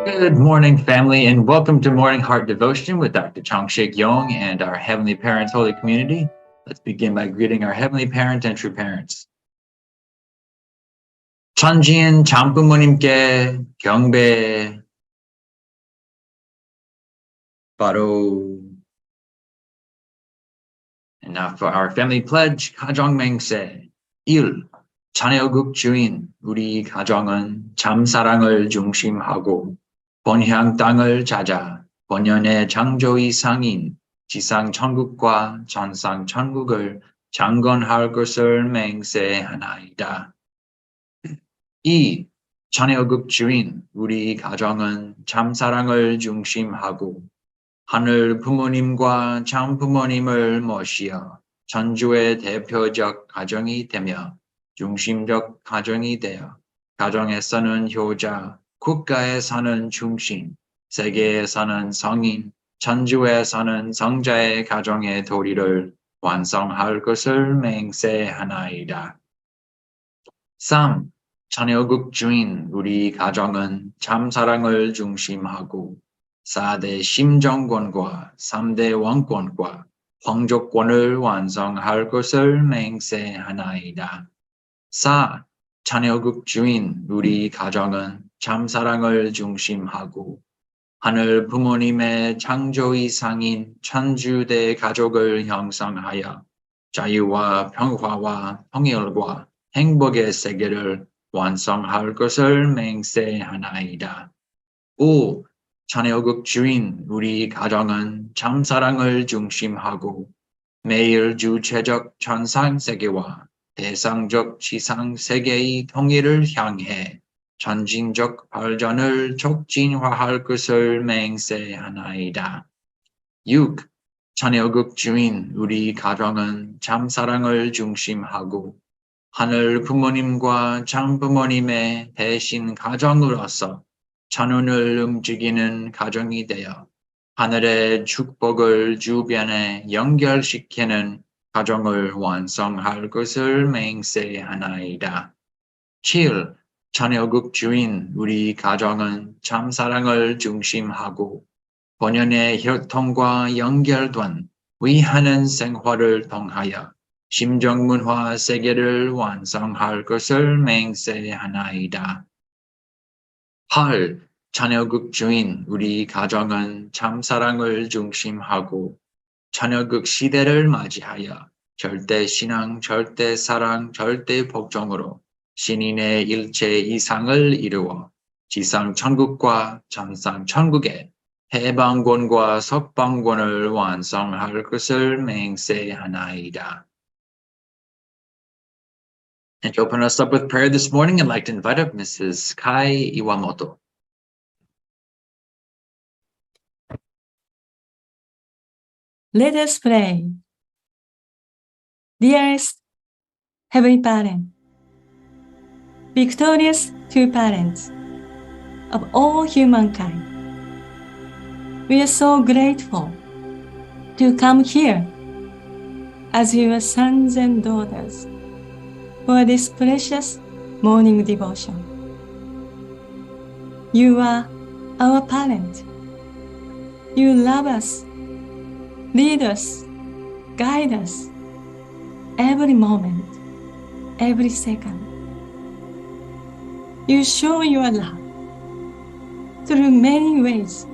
Good morning, family, and welcome to Morning Heart Devotion with Dr. Chongshik Yong and our Heavenly Parents Holy Community. Let's begin by greeting our Heavenly Parent and true parents. 천지인 장부모님께 경배 바로. And now for our family pledge, 가정맹세 1. 자녀국 주인 우리 가정은 참사랑을 중심하고 본향 땅을 찾아 본연의 창조의 상인 지상 천국과 전상 천국을 창건할 것을 맹세하나이다. 2. 자녀국 주인 우리 가정은 참사랑을 중심하고 하늘 부모님과 장부모님을 모시어 천주의 대표적 가정이 되며 중심적 가정이 되어 가정에서는 효자, 국가에서는 중심, 세계에서는 성인, 천주에서는 성자의 가정의 도리를 완성할 것을 맹세하나이다. 3. 자녀국 주인 우리 가정은 참사랑을 중심하고 4대 심정권과 3대 왕권과皇族권을 완성할 것을 맹세하나이다. 4. 자녀국 주인 우리 가정은 참사랑을 중심하고 하늘 부모님의 창조의 상인 천주대 가족을 형성하여 자유와 평화와 통일과 행복의 세계를 완성할 것을 맹세하나이다. 5. 자녀국 주인 우리 가정은 참사랑을 중심하고 매일 주체적 천상세계와 대상적 지상세계의 통일을 향해 전진적 발전을 촉진화할 것을 맹세하나이다. 6. 자녀국 주인 우리 가정은 참사랑을 중심하고 하늘 부모님과 장부모님의 대신 가정으로서 천운을 움직이는 가정이 되어 하늘의 축복을 주변에 연결시키는 가정을 완성할 것을 맹세하나이다. 7. 자녀국 주인 우리 가정은 참사랑을 중심하고 본연의 혈통과 연결된 위하는 생활을 통하여 심정문화 세계를 완성할 것을 맹세하나이다. 8. 자녀국 주인 우리 가정은 참사랑을 중심하고 자녀국 시대를 맞이하여 절대신앙, 절대사랑, 절대복종으로 신인의 일체 이상을 이루어 지상천국과 전상천국의 해방권과 석방권을 완성할 것을 맹세하나이다. And to open us up with prayer this morning, I'd like to invite up Mrs. Kai Iwamoto. Let us pray. Dearest Heavenly Parent, victorious two parents of all humankind, we are so grateful to come here as your sons and daughters for this precious morning devotion. You are our parent. You love us, lead us, guide us, every moment, every second. You show your love through many ways,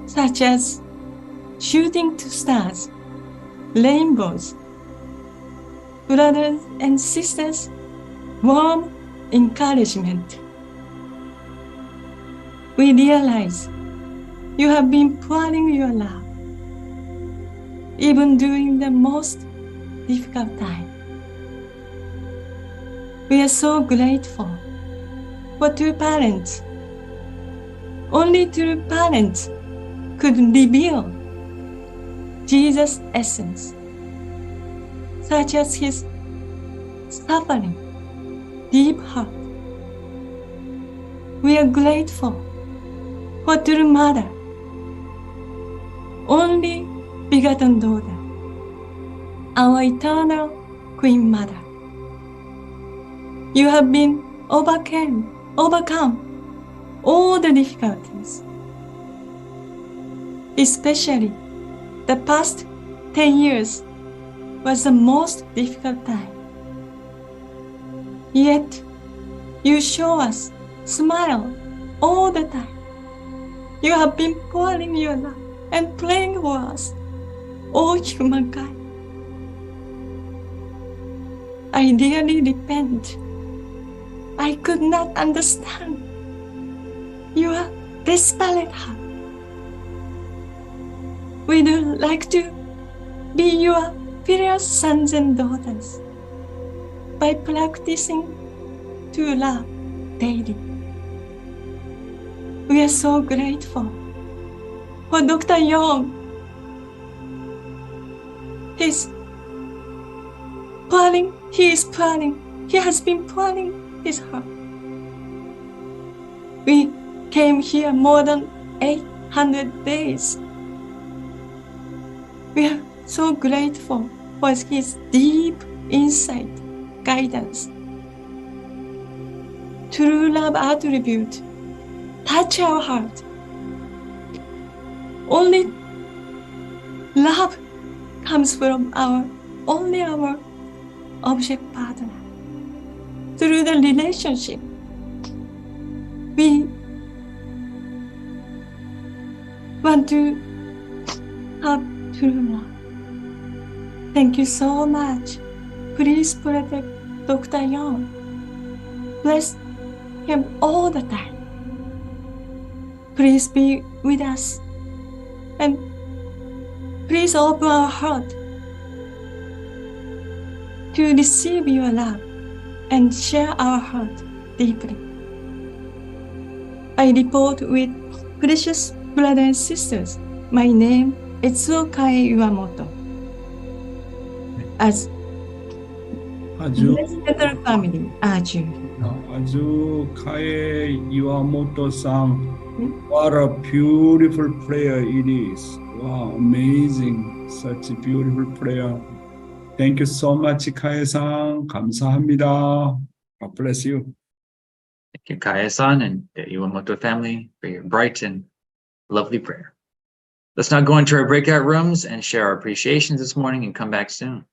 such as shooting to stars, rainbows, brothers and sisters, warm encouragement. We realize you have been pouring your love even during the most difficult time. We are so grateful for two parents. Only two parents could reveal Jesus' essence, such as his suffering, deep heart. We are grateful for true mother, only begotten daughter, our eternal Queen Mother. You have been overcome all the difficulties. Especially the past 10 years was the most difficult time. Yet, you show us smile all the time. You have been pouring your love and praying for us, all humankind. I really repent. I could not understand your desperate heart. We would like to be your filial sons and daughters by practicing to love daily. We are so grateful for Dr. Yong. He has been pouring his heart. We came here more than 800 days. We are so grateful for his deep insight, guidance. True love attribute touch our heart. Only love comes from our object partner. Through the relationship, we want to have true love. Thank you so much. Please protect Dr. Yong. Bless him all the time. Please be with us. And please open our heart to receive your love and share our heart deeply. I report with precious brothers and sisters. My name is Kae Iwamoto. As Blessed Family, Aju. 아주 카에 이와모토-san, what a beautiful prayer it is. Wow, amazing. Such a beautiful prayer. Thank you so much, 카에-san. 감사합니다. God bless you. Thank you, Kaya-san and the Iwamoto family, for your bright and lovely prayer. Let's now go into our breakout rooms and share our appreciations this morning and come back soon.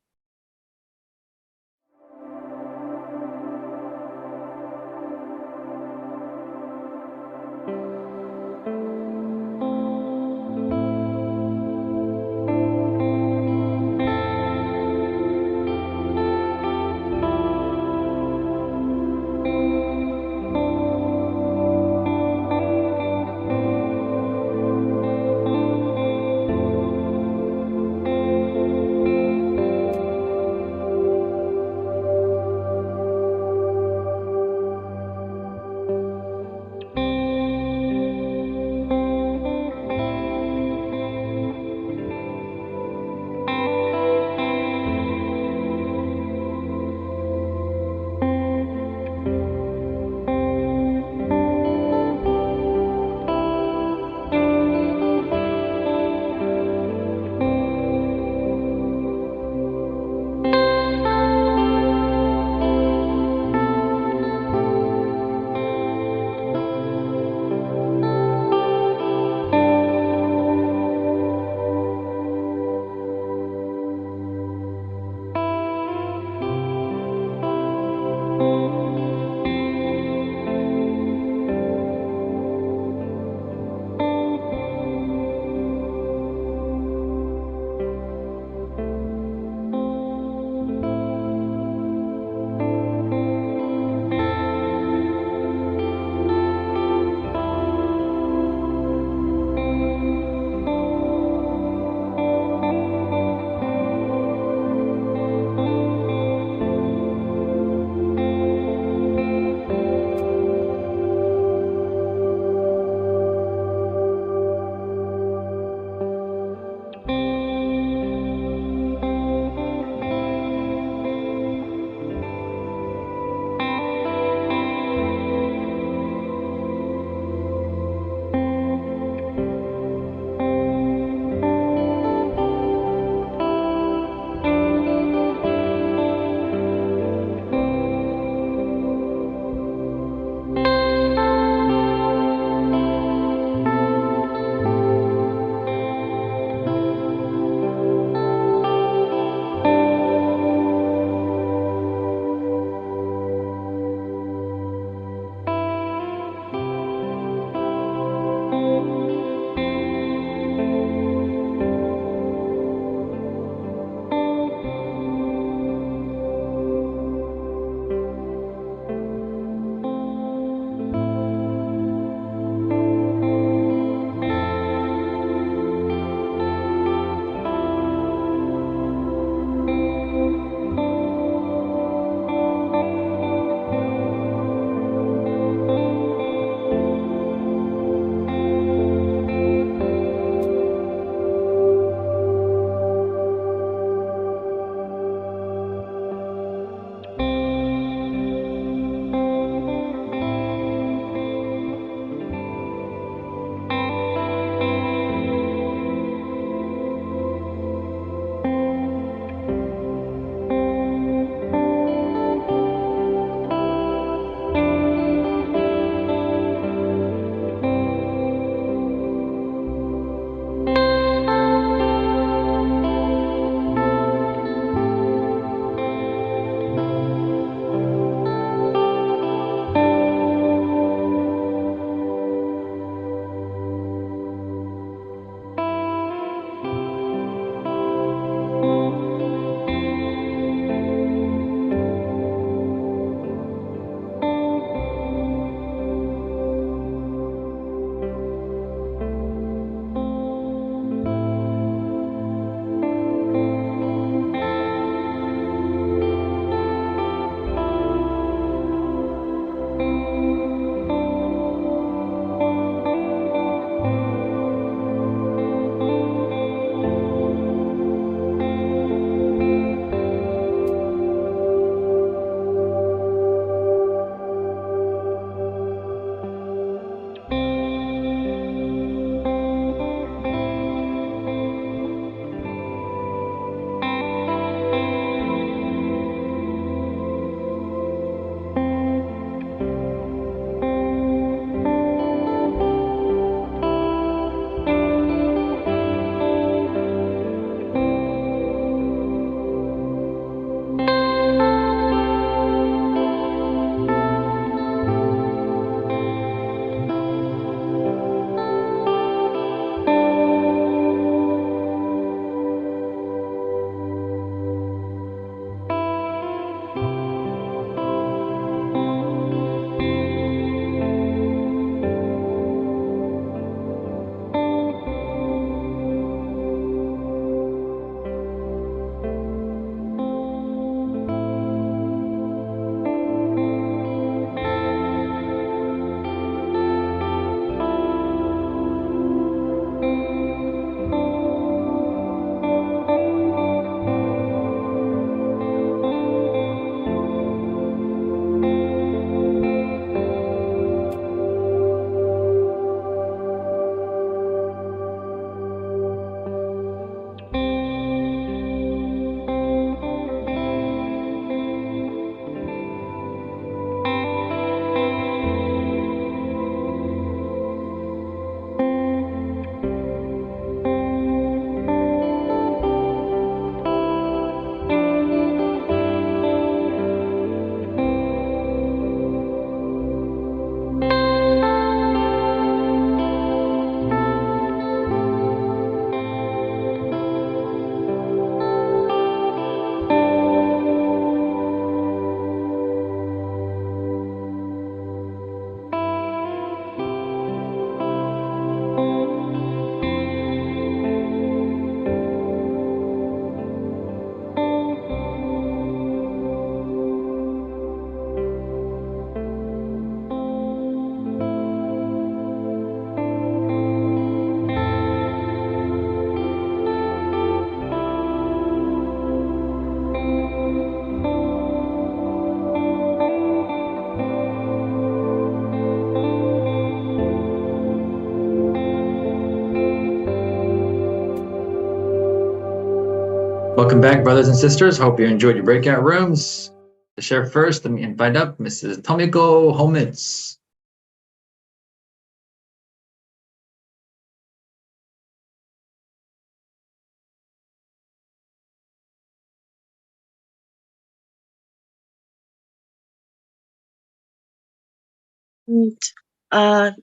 Welcome back, brothers and sisters. Hope you enjoyed your breakout rooms. To share first, let me invite up Mrs. Tomiko Homitz.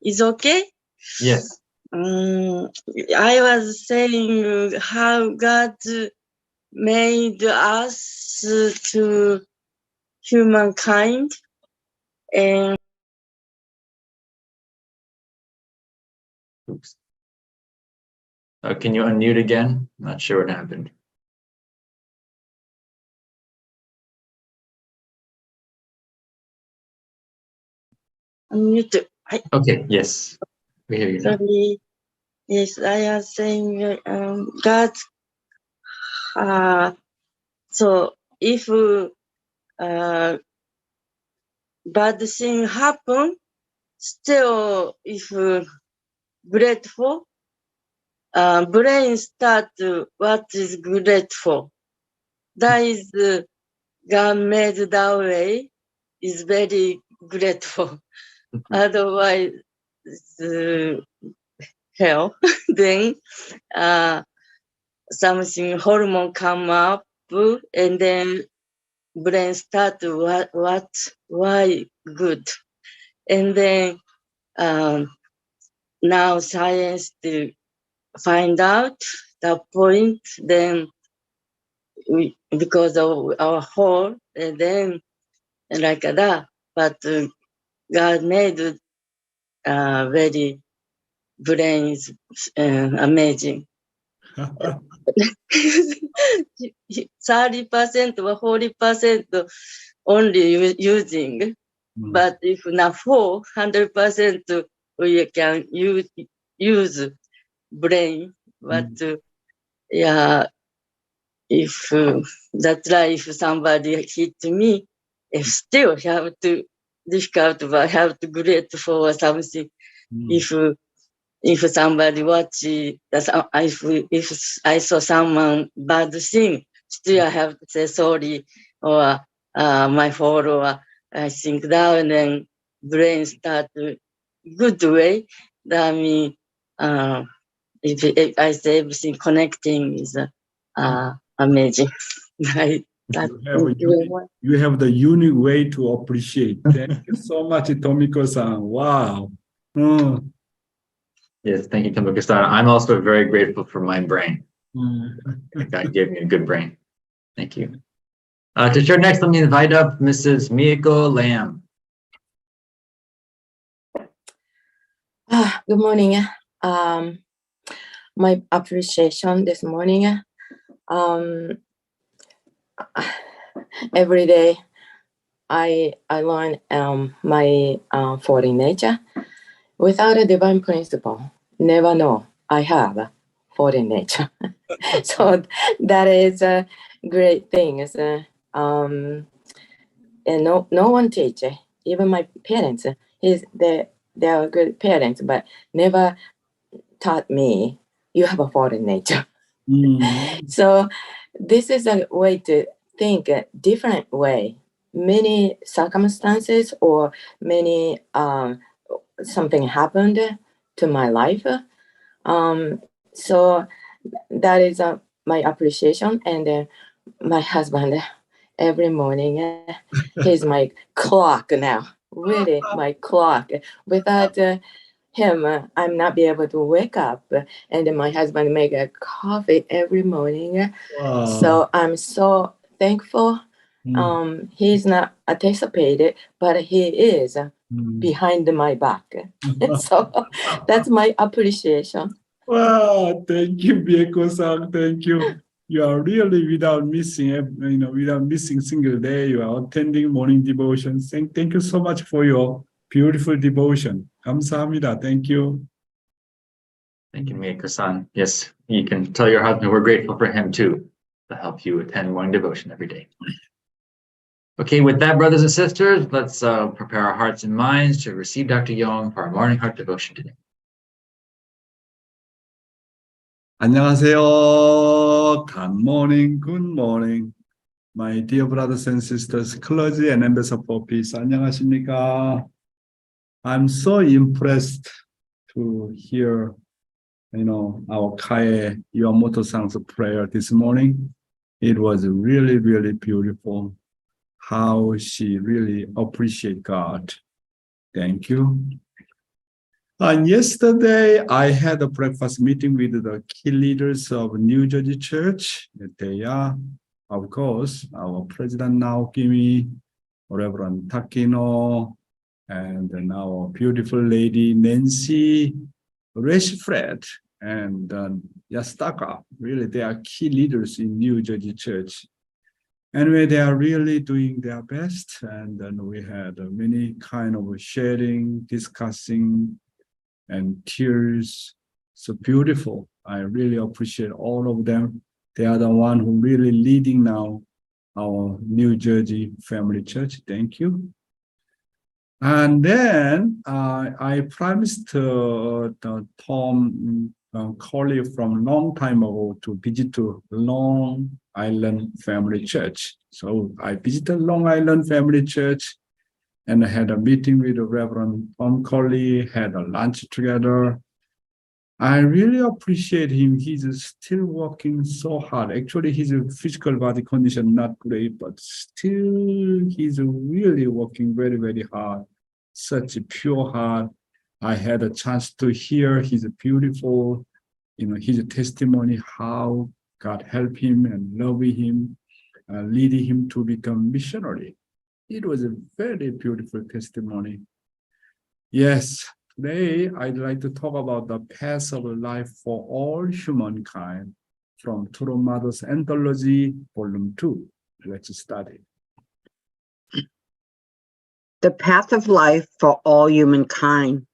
Is okay? Yes. I was saying how God made us to humankind, and Oops. Can you unmute again? Not sure what happened. unmute. Okay, yes. We hear you now. Sorry. Yes, I was saying God. So if bad thing happen, still if grateful, brain start what is grateful. That is God made that way is very grateful. Otherwise, hell. Then something hormone come up, and then brain start why good, and then now science to find out the point. Then we because of our whole, and then like that, but God made very brain is amazing. 30% or 40% only using, but if not 100% we can use brain. But yeah, if that's right, if somebody hit me, if still have to difficult, but have to grateful or something. If somebody watch, if I saw someone bad thing, still I have to say sorry or my fault, or I think that, and then brain start good way. That mean if I say everything connecting is amazing. Right? You have the unique way to appreciate. Thank you so much, Tomiko-san. Wow. Yes, thank you, Tomiko-san. I'm also very grateful for my brain. God gave me a good brain. Thank you. To share next, let me invite up Mrs. Miyako Lamb. Good morning. My appreciation this morning. Every day I learn my foreign nature. Without a divine principle, never know I have foreign nature. So that is a great thing. And no one teach, even my parents. They are good parents, but never taught me you have a foreign nature. So this is a way to think a different way. Many circumstances or many something happened to my life. So that is my appreciation. And my husband, every morning, he's my clock now. Really, my clock. Without him, I'm not be able to wake up. And my husband make a coffee every morning. Wow. So I'm so thankful. He's not anticipated, but he is behind my back. So that's my appreciation. Wow, thank you, Bieko-san. Thank you. You are really without missing single day. You are attending morning devotion. Thank you so much for your beautiful devotion. 감사합니다. Thank you. Thank you, Miyako-san. Yes, you can tell your husband we're grateful for him too, to help you attend morning devotion every day. Okay, with that, brothers and sisters, let's prepare our hearts and minds to receive Dr. Yong for our morning heart devotion today. 안녕하세요. Good morning, good morning. My dear brothers and sisters, clergy and ambassador for peace. 안녕하십니까? I'm so impressed to hear, our Kae Yuamoto-san's prayer this morning. It was really, really beautiful how she really appreciates God. Thank you. And yesterday, I had a breakfast meeting with the key leaders of New Jersey Church. They are, of course, our President now, Kimi, Reverend Takino, and then our beautiful lady, Nancy, Fred, and Yastaka. Really, they are key leaders in New Jersey Church. Anyway, they are really doing their best. And then we had many kind of sharing, discussing, and tears. So beautiful. I really appreciate all of them. They are the one who really leading now our New Jersey Family Church. Thank you. And then I promised the Tom colleague from long time ago to visit to Long Island Family Church. So I visited Long Island Family Church and I had a meeting with the Reverend Tom Colley, had a lunch together. I really appreciate him. He's still working so hard. Actually, his physical body condition not great, but still he's really working very, very hard. Such a pure heart. I had a chance to hear his beautiful, his testimony, how God helped him and loved him, leading him to become missionary. It was a very beautiful testimony. Yes, today I'd like to talk about the path of life for all humankind from True Mother's Anthology, Volume 2. Let's study. The path of life for all humankind.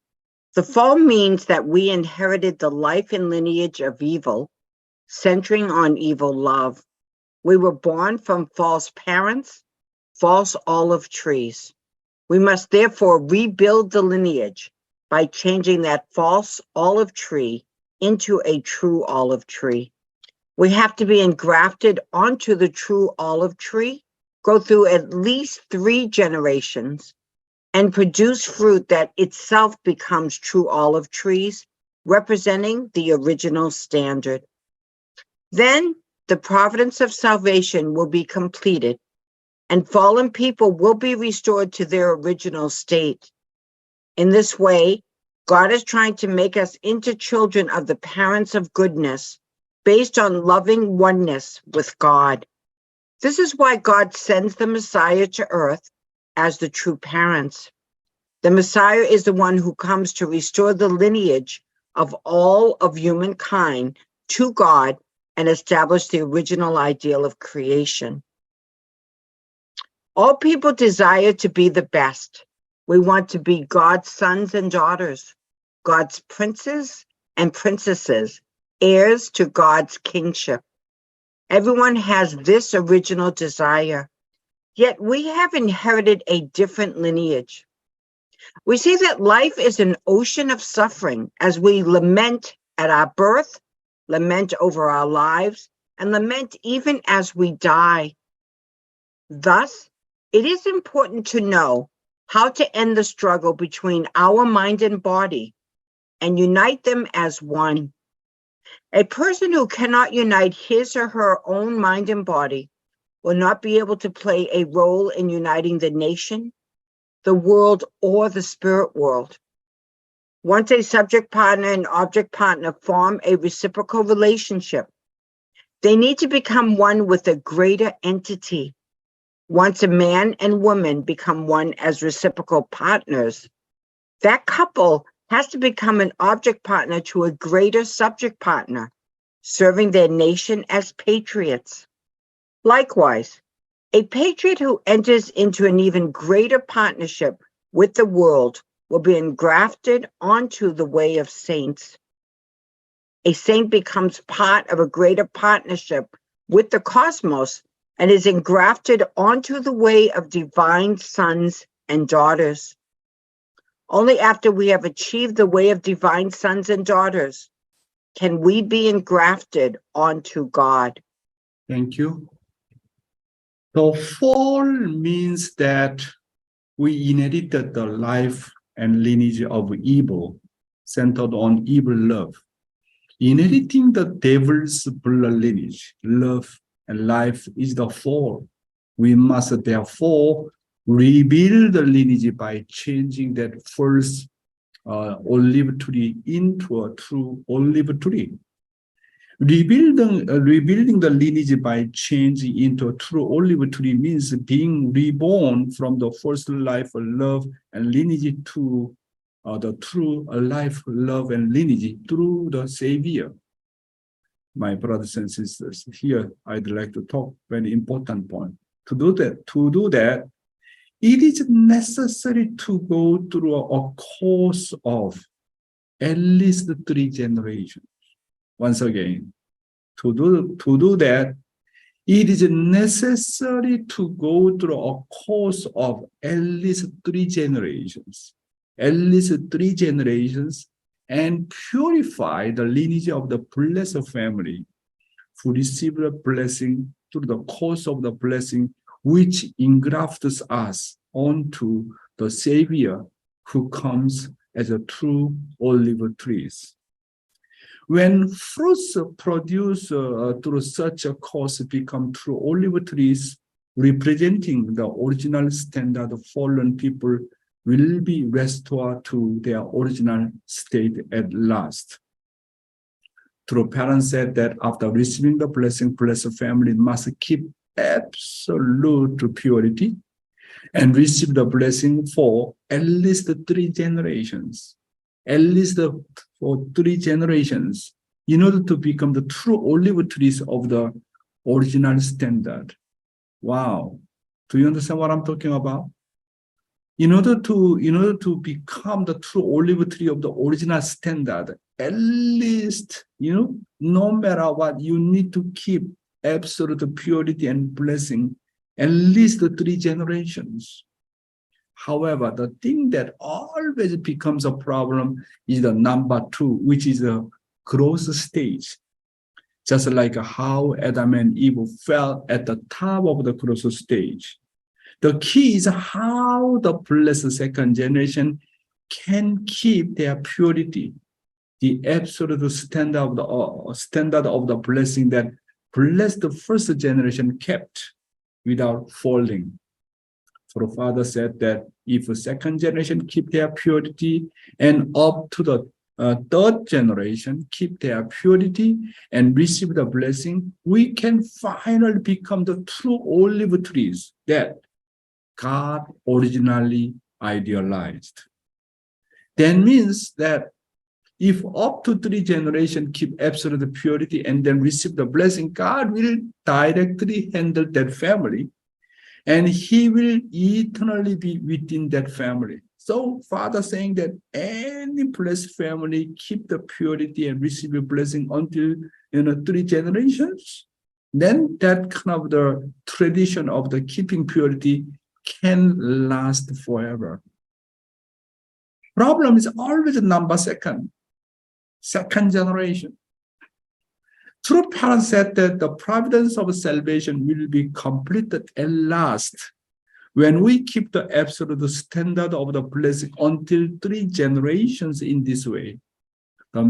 The fall means that we inherited the life and lineage of evil, centering on evil love. We were born from false parents, false olive trees. We must therefore rebuild the lineage by changing that false olive tree into a true olive tree. We have to be engrafted onto the true olive tree, go through at least 3 generations, and produce fruit that itself becomes true olive trees, representing the original standard. Then the providence of salvation will be completed, and fallen people will be restored to their original state. In this way, God is trying to make us into children of the parents of goodness, based on loving oneness with God. This is why God sends the Messiah to earth as the true parents. The Messiah is the one who comes to restore the lineage of all of humankind to God and establish the original ideal of creation. All people desire to be the best. We want to be God's sons and daughters, God's princes and princesses, heirs to God's kingship. Everyone has this original desire, yet we have inherited a different lineage. We see that life is an ocean of suffering as we lament at our birth, lament over our lives, and lament even as we die. Thus, it is important to know how to end the struggle between our mind and body and unite them as one. A person who cannot unite his or her own mind and body will not be able to play a role in uniting the nation, the world, or the spirit world. Once a subject partner and object partner form a reciprocal relationship, they need to become one with a greater entity. Once a man and woman become one as reciprocal partners, that couple has to become an object partner to a greater subject partner, serving their nation as patriots. Likewise, a patriot who enters into an even greater partnership with the world will be engrafted onto the way of saints. A saint becomes part of a greater partnership with the cosmos and is engrafted onto the way of divine sons and daughters. Only after we have achieved the way of divine sons and daughters can we be engrafted onto God? Thank you. The fall means that we inherited the life and lineage of evil, centered on evil love. Inheriting the devil's blood lineage, love and life is the fall. We must therefore rebuild the lineage by changing that first olive tree into a true olive tree. Rebuilding the lineage by changing into a true olive tree means being reborn from the first life of love and lineage to the true life, love, and lineage through the Savior. My brothers and sisters, here I'd like to talk very important point. To do that, it is necessary to go through a course of at least 3 generations. Once again, to do that, it is necessary to go through a course of at least 3 generations. At least 3 generations, and purify the lineage of the blessed family who receive the blessing through the course of the blessing which engrafts us onto the Savior who comes as a true olive trees. When fruits produced through such a course become true olive trees, representing the original standard of fallen people will be restored to their original state at last. True parents said that after receiving the blessing, blessed family must keep absolute purity and receive the blessing for at least 3 generations. At least for 3 generations, in order to become the true olive trees of the original standard. Wow. Do you understand what I'm talking about? In order to become the true olive tree of the original standard, at least, no matter what, you need to keep absolute purity and blessing at least 3 generations. However, the thing that always becomes a problem is the number 2, which is the growth stage. Just like how Adam and Eve fell at the top of the growth stage. The key is how the blessed second generation can keep their purity, the absolute standard of the blessing that blessed the first generation kept without falling. So the Father said that if a second generation keep their purity and up to the 3rd generation keep their purity and receive the blessing, we can finally become the true olive trees that God originally idealized. That means that if up to 3 generations keep absolute purity and then receive the blessing, God will directly handle that family and He will eternally be within that family. So Father saying that any blessed family keep the purity and receive a blessing until 3 generations, then that kind of the tradition of the keeping purity can last forever. Problem is always number second generation. True parents said that the providence of salvation will be completed at last when we keep the absolute standard of the blessing until 3 generations in this way. The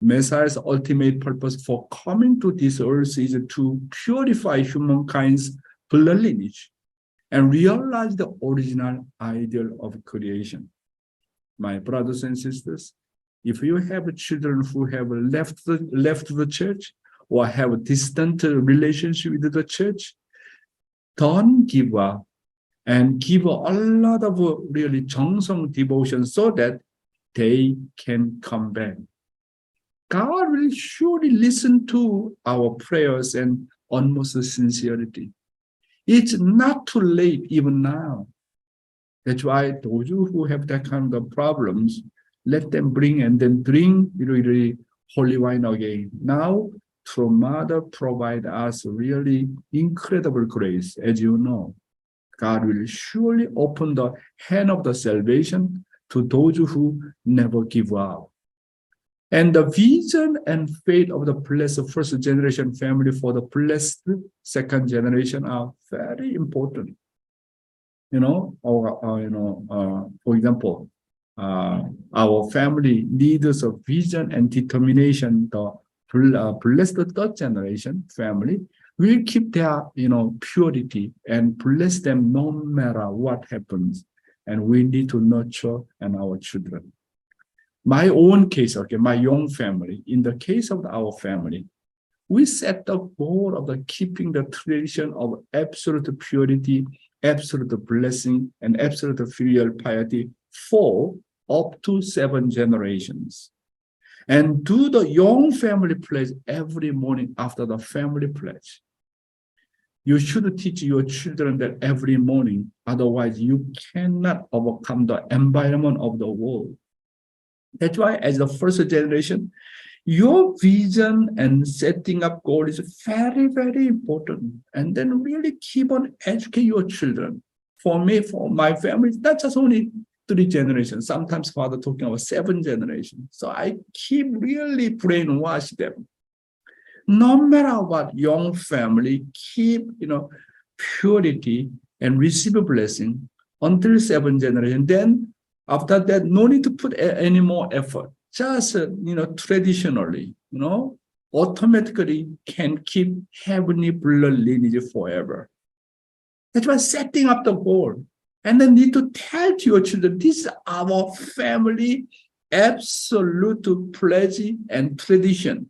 Messiah's ultimate purpose for coming to this earth is to purify humankind's blood lineage and realize the original ideal of creation. My brothers and sisters, if you have children who have left the church or have a distant relationship with the church, don't give up and give a lot of really 정성 devotion so that they can come back. God will surely listen to our prayers and utmost sincerity. It's not too late even now. That's why those who have that kind of problems, let them bring and then drink really holy wine again. Now, through Mother provide us really incredible grace, as you know. God will surely open the hand of the salvation to those who never give up. And the vision and faith of the blessed first generation family for the blessed second generation are very important. For example, our family leaders of vision and determination, the blessed third generation family will keep their, purity and bless them no matter what happens. And we need to nurture our children. My own case, my Yong family, in the case of our family, we set the goal of keeping the tradition of absolute purity, absolute blessing, and absolute filial piety for up to 7 generations. And do the Yong family pledge every morning after the family pledge. You should teach your children that every morning, otherwise you cannot overcome the environment of the world. That's why as the first generation, your vision and setting up goal is very, very important. And then really keep on educating your children. For me, for my family, it's not just only 3 generations. Sometimes father talking about 7 generations. So I keep really brainwash them. No matter what, Yong family keep, purity and receive a blessing until 7 generations. Then after that, no need to put any more effort. Just, traditionally, automatically can keep heavenly blood lineage forever. That's why setting up the goal. And then need to tell to your children, this is our family absolute pledge and tradition.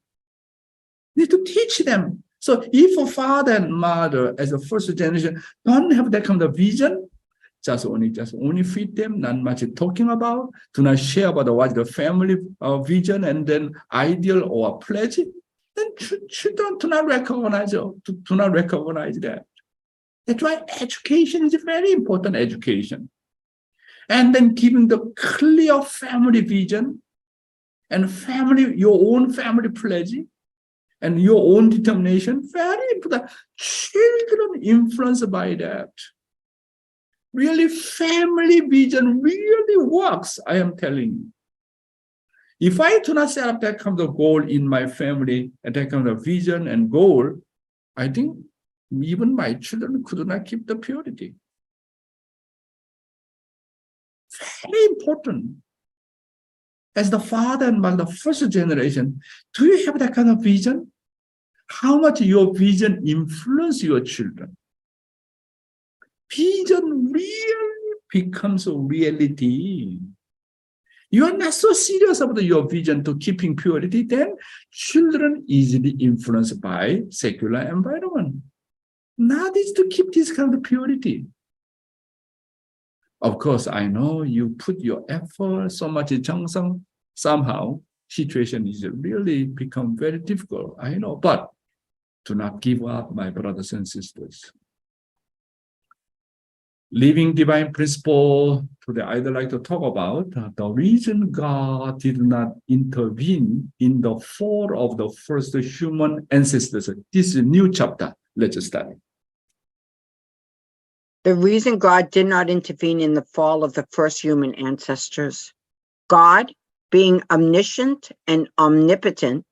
Need to teach them. So if a father and mother as a first generation don't have that kind of vision, just only feed them, not much talking about, do not share about what the family vision and then ideal or pledge, then children do not recognize that. That's why education is a very important education. And then giving the clear family vision and your own family pledge and your own determination, very important. Children influenced by that. Really, family vision really works, I am telling you. If I do not set up that kind of goal in my family, and that kind of vision and goal, I think even my children could not keep the purity. Very important. As the father and mother, first generation, do you have that kind of vision? How much your vision influence your children? Vision really becomes a reality. You are not so serious about your vision to keeping purity, then children easily influenced by secular environment. Not is to keep this kind of purity. Of course, I know you put your effort so much in Changsang. Somehow, situation is really become very difficult. I know, but do not give up, my brothers and sisters. Living divine principle, today I'd like to talk about the reason God did not intervene in the fall of the first human ancestors. This is a new chapter. Let's start. The reason God did not intervene in the fall of the first human ancestors. God, being omniscient and omnipotent,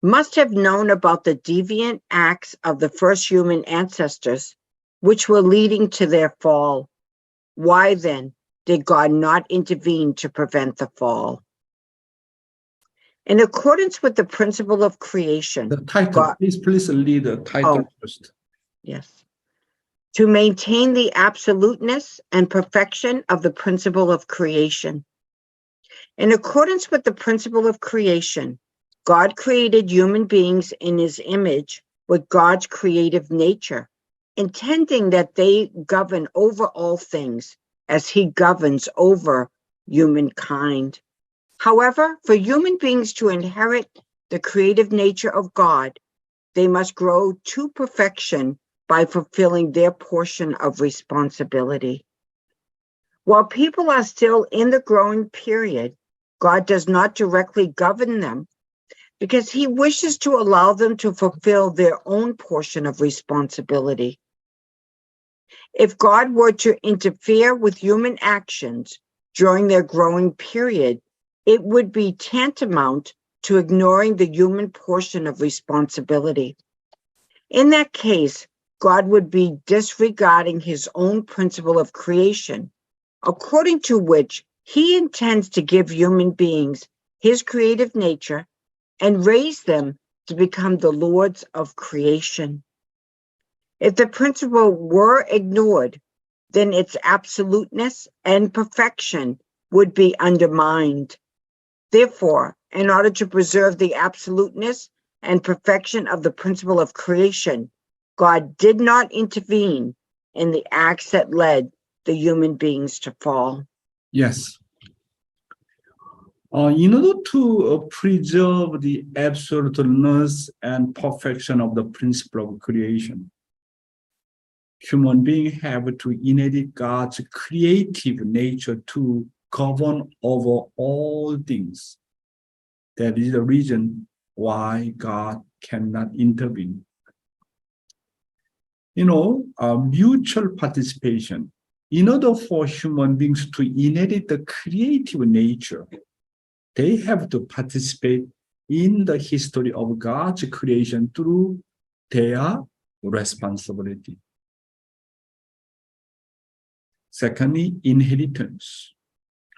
must have known about the deviant acts of the first human ancestors, which were leading to their fall. Why then did God not intervene to prevent the fall? In accordance with the principle of creation. The title, please lead the title first. Yes. To maintain the absoluteness and perfection of the principle of creation. In accordance with the principle of creation, God created human beings in his image with God's creative nature, intending that they govern over all things as he governs over humankind. However, for human beings to inherit the creative nature of God, they must grow to perfection by fulfilling their portion of responsibility. While people are still in the growing period, God does not directly govern them because he wishes to allow them to fulfill their own portion of responsibility. If God were to interfere with human actions during their growing period, it would be tantamount to ignoring the human portion of responsibility. In that case, God would be disregarding his own principle of creation, according to which he intends to give human beings his creative nature and raise them to become the lords of creation. If the principle were ignored, then its absoluteness and perfection would be undermined. Therefore, in order to preserve the absoluteness and perfection of the principle of creation, God did not intervene in the acts that led the human beings to fall. Yes. In order to preserve the absoluteness and perfection of the principle of creation, human beings have to inherit God's creative nature to govern over all things. That is the reason why God cannot intervene. Mutual participation. In order for human beings to inherit the creative nature, they have to participate in the history of God's creation through their responsibility. Secondly, inheritance.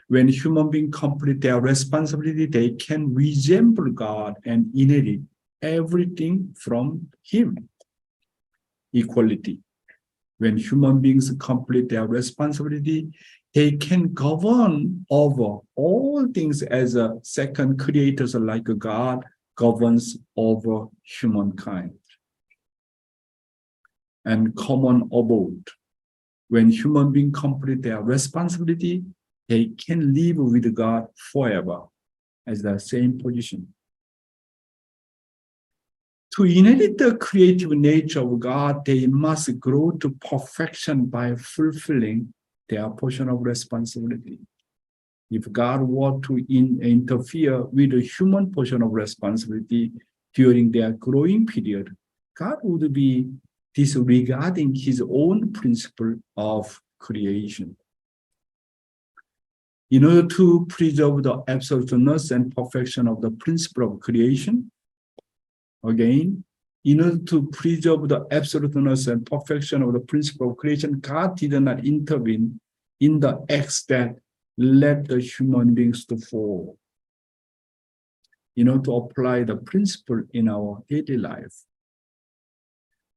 When human beings complete their responsibility, they can resemble God and inherit everything from him. Equality. When human beings complete their responsibility, they can govern over all things as a second creators like God governs over humankind. And common abode. When human beings complete their responsibility, they can live with God forever as the same position. To inherit the creative nature of God, they must grow to perfection by fulfilling their portion of responsibility. If God were to interfere with the human portion of responsibility during their growing period, God would be disregarding his own principle of creation. In order to preserve the absoluteness and perfection of the principle of creation, again, in order to preserve the absoluteness and perfection of the principle of creation, God did not intervene in the acts that led the human beings to fall. In order to apply the principle in our daily life,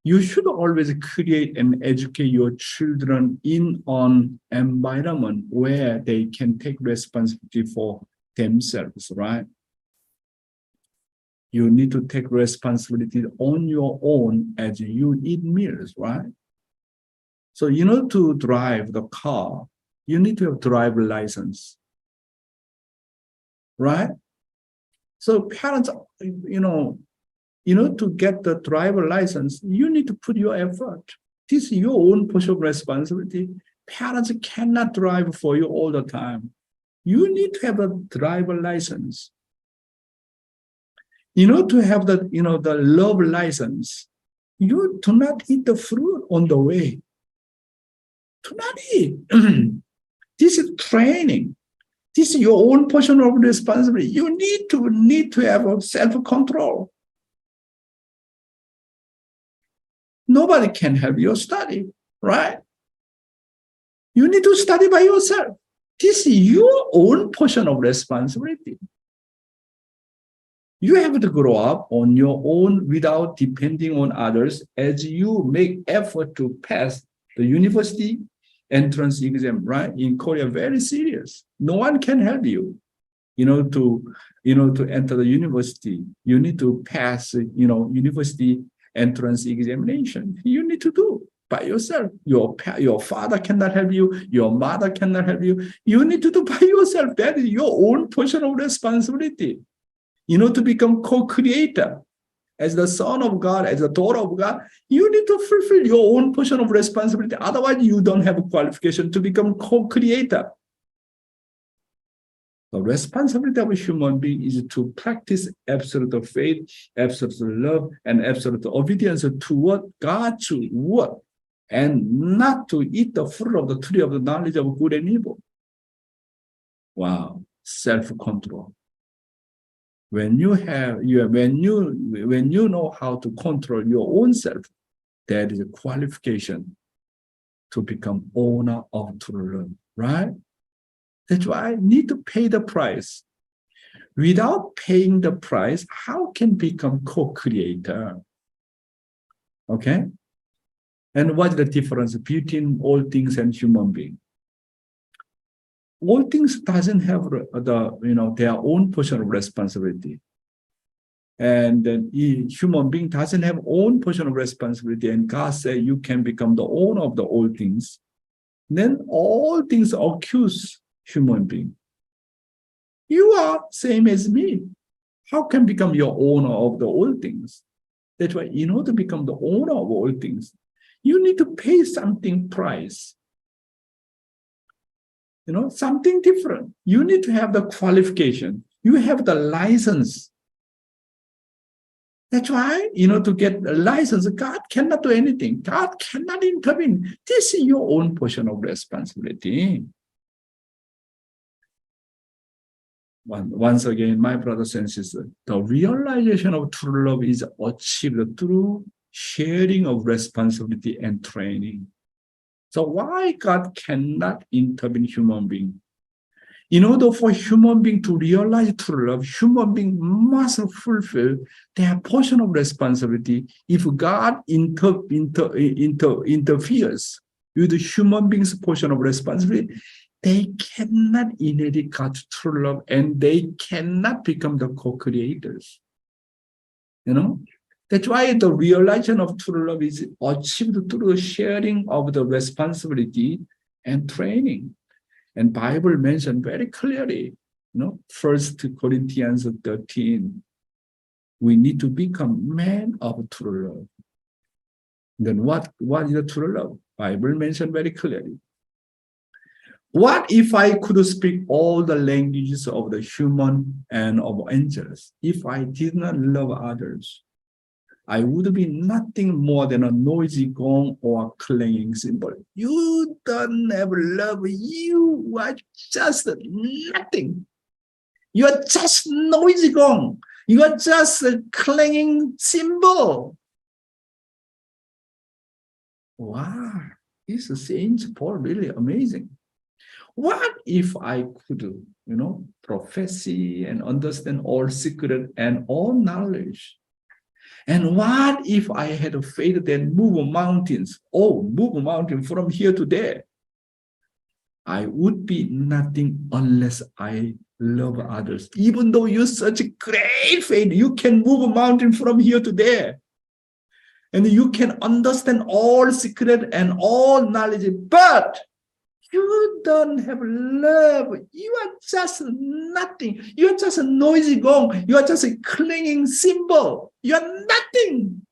you should always create and educate your children in an environment where they can take responsibility for themselves, right? You need to take responsibility on your own as you eat meals, right? So in order to drive the car, you need to have driver license, right? So parents, in order to get the driver license, you need to put your effort. This is your own portion of responsibility. Parents cannot drive for you all the time. You need to have a driver license. In order to have the love license, you do not eat the fruit on the way. Do not eat. This is training. This is your own portion of responsibility. You need to have self-control. Nobody can help you study, right? You need to study by yourself. This is your own portion of responsibility. You have to grow up on your own without depending on others as you make effort to pass the university entrance exam, right? In Korea, very serious. No one can help you. To enter the university, you need to pass, university entrance examination. You need to do by yourself. Your father cannot help you. Your mother cannot help you. You need to do by yourself. That is your own portion of responsibility. To become co-creator. As the son of God, as the daughter of God, you need to fulfill your own portion of responsibility. Otherwise, you don't have a qualification to become co-creator. The responsibility of a human being is to practice absolute faith, absolute love, and absolute obedience toward God's word, and not to eat the fruit of the tree of the knowledge of good and evil. Wow, self-control. When you know how to control your own self, that is a qualification to become owner of true love, right? That's why I need to pay the price. Without paying the price, how can become co-creator? Okay? And what's the difference between all things and human being? All things doesn't have their own portion of responsibility. And then human being doesn't have own portion of responsibility. And God said you can become the owner of the all things. Then all things accuse human being. You are same as me. How can become your owner of the all things? That's why in order to become the owner of all things, you need to pay something price. Something different. You need to have the qualification. You have the license. That's why, to get a license, God cannot do anything. God cannot intervene. This is your own portion of responsibility. Once again, my brothers and sisters, the realization of true love is achieved through sharing of responsibility and training. So why God cannot intervene in human being? In order for human being to realize true love, human being must fulfill their portion of responsibility. If God interferes with the human being's portion of responsibility, they cannot inherit God's true love and they cannot become the co-creators. That's why the realization of true love is achieved through the sharing of the responsibility and training. And Bible mentioned very clearly, 1 Corinthians 13, we need to become men of true love. Then what is the true love? Bible mentioned very clearly. What if I could speak all the languages of the human and of angels? If I did not love others, I would be nothing more than a noisy gong or a clanging cymbal. You don't have love. You are just nothing. You are just noisy gong. You are just a clanging cymbal. Wow, this is Saint Paul really amazing. What if I could, prophecy and understand all secret and all knowledge? And what if I had a faith that move mountains? Move a mountain from here to there. I would be nothing unless I love others. Even though you're such a great faith, you can move a mountain from here to there. And you can understand all secret and all knowledge, but you don't have love. You are just nothing. You are just a noisy gong. You are just a clanging cymbal. You are nothing.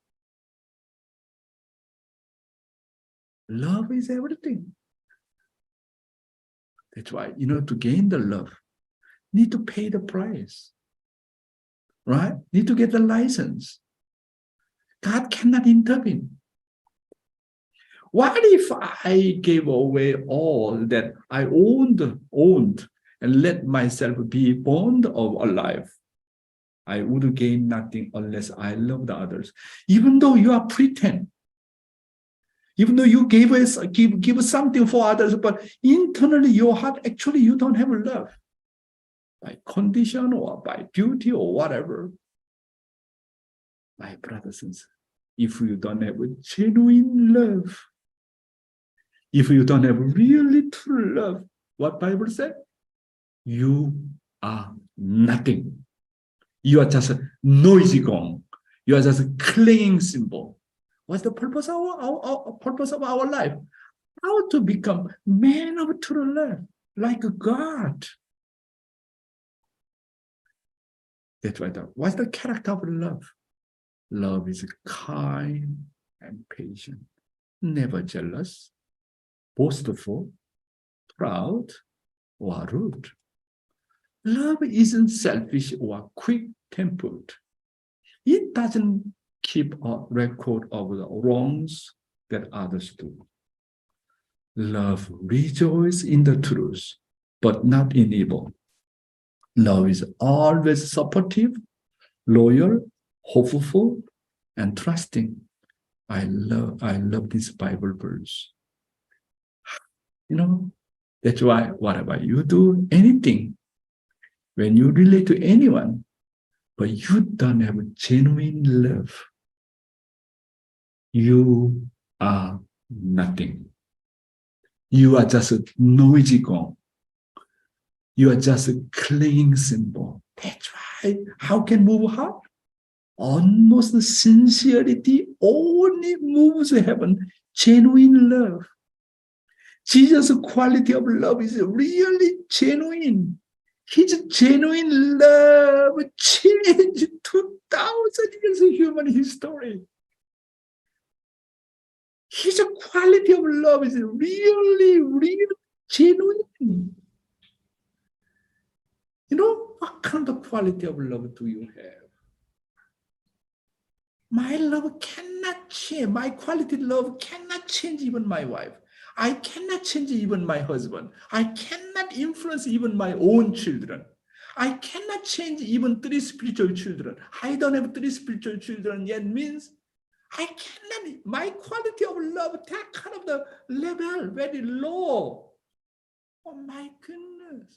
Love is everything. That's why, to gain the love, need to pay the price. Right? Need to get the license. God cannot intervene. What if I gave away all that I owned and let myself be bond of alive? I would gain nothing unless I loved others. Even though you are pretend, even though you give something for others, but internally your heart, actually you don't have love. By condition or by duty or whatever. My brothers and sisters, if you don't have a genuine love, if you don't have really true love, what Bible said? You are nothing. You are just a noisy gong. You are just a clanging cymbal. What's the purpose of our life? How to become man of true love, like God. That's why. What's the character of love? Love is kind and patient, never jealous, boastful, proud, or rude. Love isn't selfish or quick-tempered. It doesn't keep a record of the wrongs that others do. Love rejoices in the truth, but not in evil. Love is always supportive, loyal, hopeful, and trusting. I love this Bible verse. You know, that's why whatever you do, anything, when you relate to anyone, but you don't have genuine love, you are nothing. You are just a noisy gong. You are just a clinging symbol. That's why how can move heart? Almost sincerity only moves heaven. Genuine love. Jesus' quality of love is really genuine. His genuine love changed 2,000 years of human history. His quality of love is really genuine. You know, what kind of quality of love do you have? My love cannot change. My quality love cannot change even my wife. I cannot change even my husband. I cannot influence even my own children. I cannot change even 3 spiritual children. I don't have 3 spiritual children yet means I cannot, my quality of love, that kind of the level very low. Oh my goodness.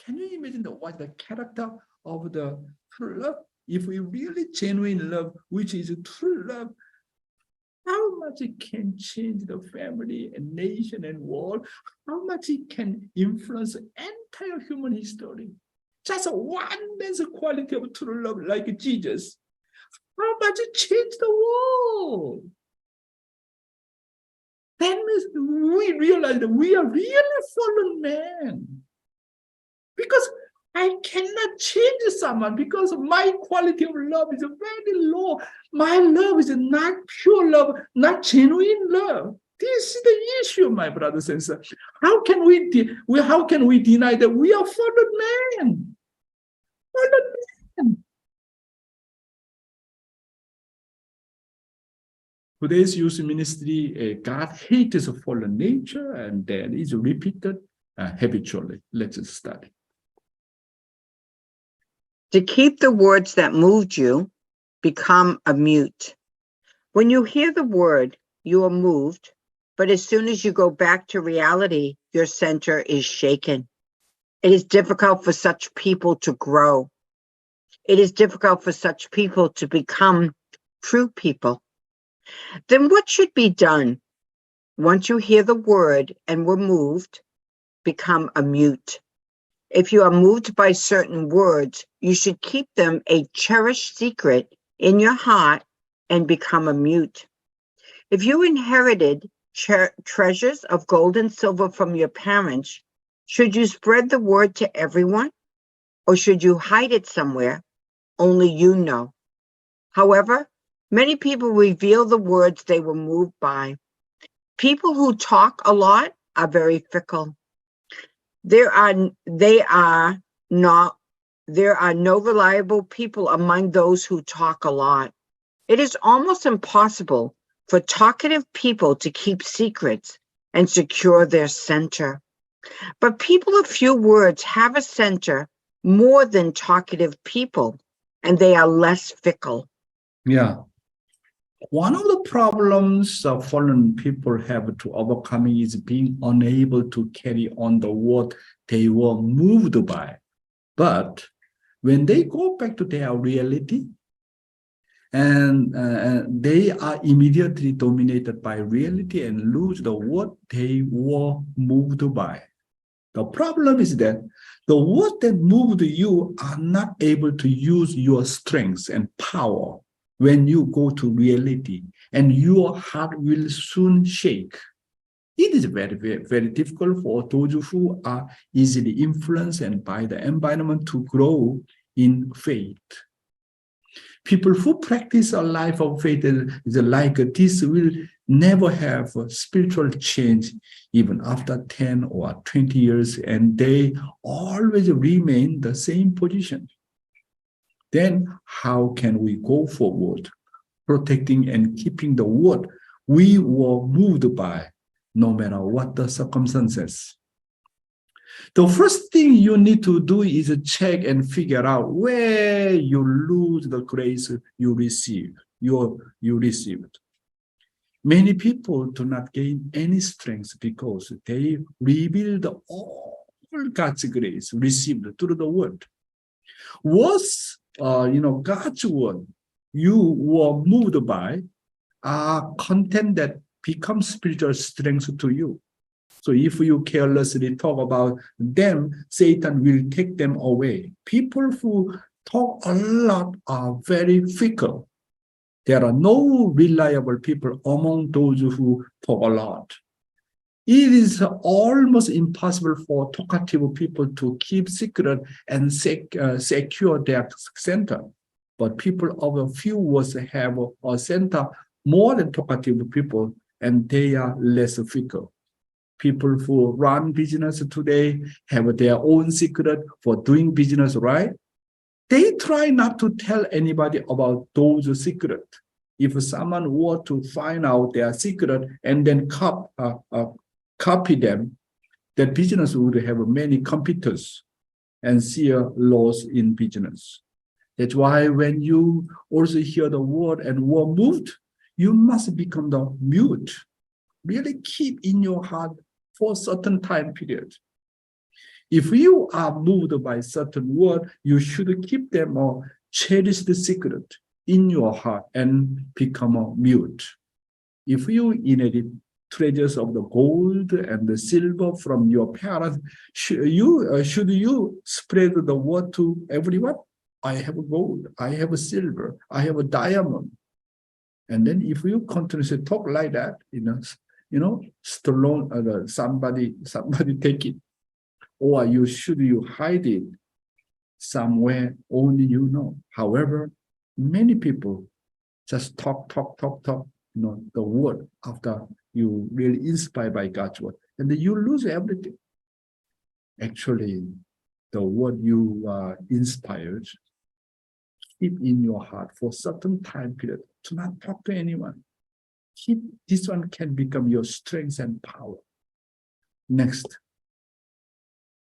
Can you imagine what the character of the true love? If we really genuine love, which is true love, how much it can change the family and nation and world, how much it can influence entire human history. Just one man's quality of true love like Jesus, how much it changed the world. That means we realize that we are really fallen men. Because I cannot change someone because my quality of love is very low. My love is not pure love, not genuine love. This is the issue, my brothers and sisters. How can we deny that we are fallen men? Fallen men. Today's youth ministry, God hates fallen nature, and that is repeated habitually. Let's study. To keep the words that moved you, become a mute. When you hear the word, you are moved, but as soon as you go back to reality, your center is shaken. It is difficult for such people to grow. It is difficult for such people to become true people. Then what should be done? Once you hear the word and were moved, become a mute. If you are moved by certain words, you should keep them a cherished secret in your heart and become a mute. If you inherited treasures of gold and silver from your parents, should you spread the word to everyone, or should you hide it somewhere? Only you know. However, many people reveal the words they were moved by. People who talk a lot are very fickle. There are no reliable people among those who talk a lot. It is almost impossible for talkative people to keep secrets and secure their center. But people of few words have a center more than talkative people, and they are less fickle. Yeah. One of the problems fallen people have to overcome is being unable to carry on the word they were moved by. But when they go back to their reality, and they are immediately dominated by reality and lose the word they were moved by. The problem is that the word that moved you are not able to use your strengths and power when you go to reality, and your heart will soon shake. It is very, very, very difficult for those who are easily influenced and by the environment to grow in faith. People who practice a life of faith is like this will never have a spiritual change even after 10 or 20 years, and they always remain the same position. Then how can we go forward, protecting and keeping the word we were moved by, no matter what the circumstances? The first thing you need to do is check and figure out where you lose the grace you receive. You received. Many people do not gain any strength because they revealed all God's grace received through the word. Was God's word you were moved by are content that become spiritual strength to you. So if you carelessly talk about them, Satan will take them away. People who talk a lot are very fickle. There are no reliable people among those who talk a lot. It is almost impossible for talkative people to keep secret and secure their center. But people of a few words have a center more than talkative people, and they are less fickle. People who run business today have their own secret for doing business right. They try not to tell anybody about those secrets. If someone were to find out their secret and then copy them, that business would have many competitors and severe loss in business. That's why when you also hear the word and were moved, you must become the mute. Really keep in your heart for a certain time period. If you are moved by certain word, you should keep them or cherish the secret in your heart and become a mute. If you inherit treasures of the gold and the silver from your parents, should you spread the word to everyone? I have gold, I have silver, I have a diamond. And then if you continuously talk like that, somebody take it, or you hide it somewhere only you know. However, many people just talk, the word after you really inspired by God's word, and then you lose everything. Actually, the word you inspired, keep in your heart for a certain time period. Do not talk to anyone. This one can become your strength and power. Next.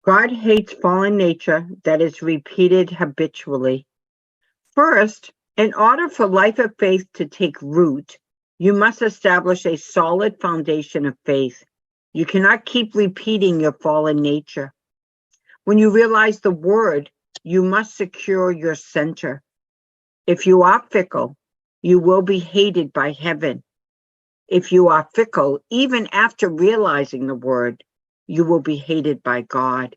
God hates fallen nature that is repeated habitually. First, in order for life of faith to take root, you must establish a solid foundation of faith. You cannot keep repeating your fallen nature. When you realize the word, you must secure your center. If you are fickle, you will be hated by heaven. If you are fickle, even after realizing the word, you will be hated by God.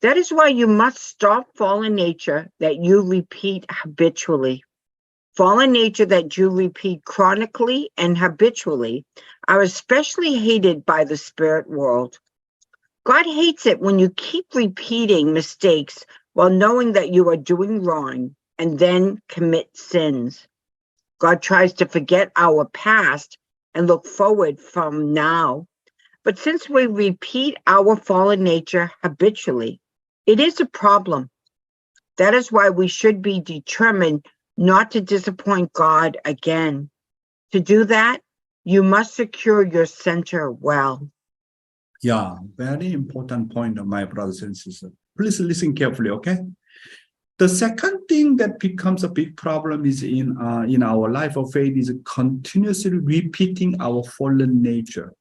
That is why you must stop fallen nature that you repeat habitually. Fallen nature that you repeat chronically and habitually are especially hated by the spirit world. God hates it when you keep repeating mistakes while knowing that you are doing wrong and then commit sins. God tries to forget our past and look forward from now. But since we repeat our fallen nature habitually, it is a problem. That is why we should be determined not to disappoint God again. To do that, you must secure your center well. Yeah, very important point, my brothers and sisters. Please listen carefully, okay? The second thing that becomes a big problem is in our life of faith is continuously repeating our fallen nature.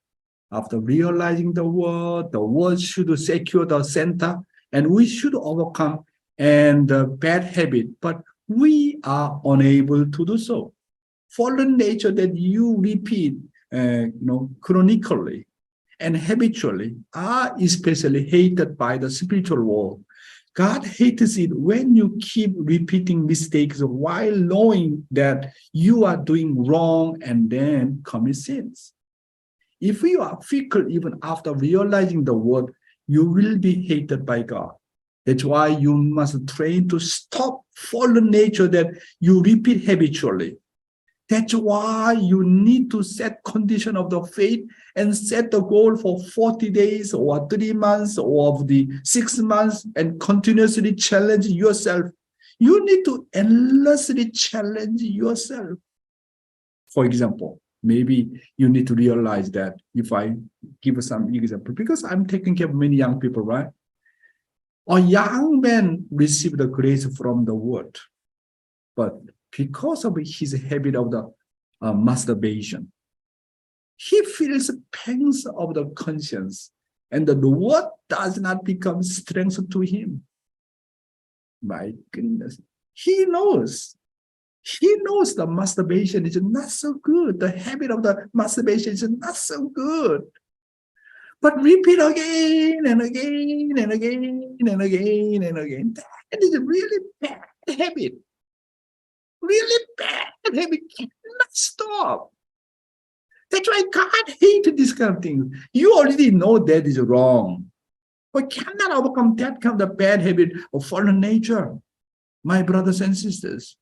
After realizing the word should secure the center, and we should overcome and bad habit, but we are unable to do so. Fallen nature that you repeat, chronically and habitually are especially hated by the spiritual world. God hates it when you keep repeating mistakes while knowing that you are doing wrong and then commit sins. If you are fickle even after realizing the word, you will be hated by God. That's why you must train to stop fallen nature that you repeat habitually. That's why you need to set condition of the faith and set the goal for 40 days or 3 months or the 6 months and continuously challenge yourself. You need to endlessly challenge yourself. For example, maybe you need to realize that if I give some example, because I'm taking care of many young people, right? A young man received the grace from the word, but because of his habit of the masturbation, he feels pangs of the conscience, and the word does not become strength to him. My goodness, he knows the masturbation is not so good. The habit of the masturbation is not so good. But repeat again and again and again and again and again. That is a really bad habit. Really bad habit. Cannot stop. That's why God hates this kind of thing. You already know that is wrong, but cannot overcome that kind of bad habit of fallen nature. My brothers and sisters,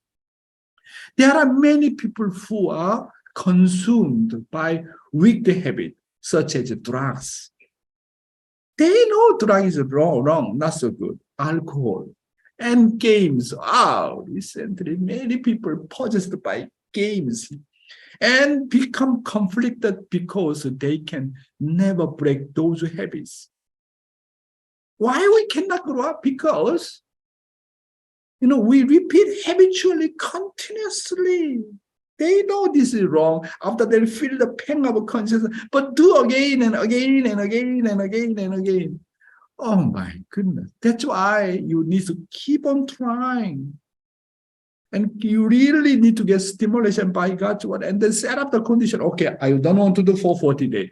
there are many people who are consumed by wicked habits, such as drugs. They know drugs is wrong, not so good. Alcohol and games. Recently, many people possessed by games and become conflicted because they can never break those habits. Why we cannot grow up? Because we repeat habitually, continuously. They know this is wrong after they feel the pain of conscience, but do again and again and again and again and again. Oh my goodness. That's why you need to keep on trying. And you really need to get stimulation by God's word and then set up the condition. Okay, I don't want to do for 40 days.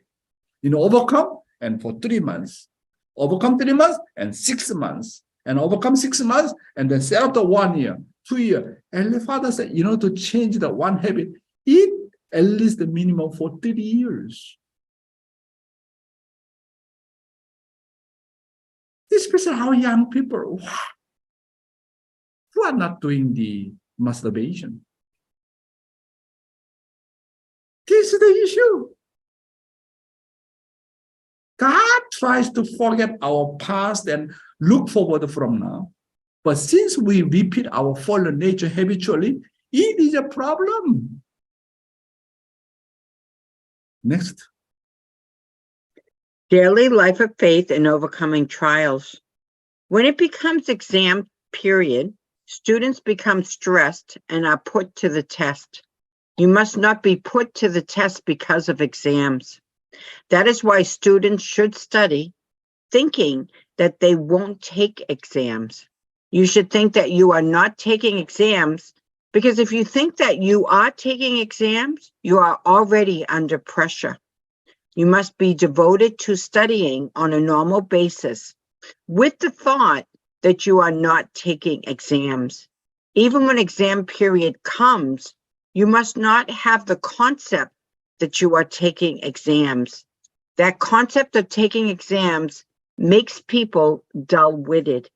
Overcome and for 3 months. Overcome 3 months and 6 months. And overcome 6 months and then set up the 1 year, 2 years. And the Father said, to change the one habit, it at least the minimum for 30 years. Especially how young people who are not doing the masturbation. This is the issue. God tries to forget our past and look forward from now. But since we repeat our fallen nature habitually, it is a problem. Next. Daily life of faith and overcoming trials. When it becomes exam period, students become stressed and are put to the test. You must not be put to the test because of exams. That is why students should study, thinking that they won't take exams. You should think that you are not taking exams, because if you think that you are taking exams, you are already under pressure. You must be devoted to studying on a normal basis with the thought that you are not taking exams. Even when exam period comes, you must not have the concept that you are taking exams. That concept of taking exams makes people dull-witted.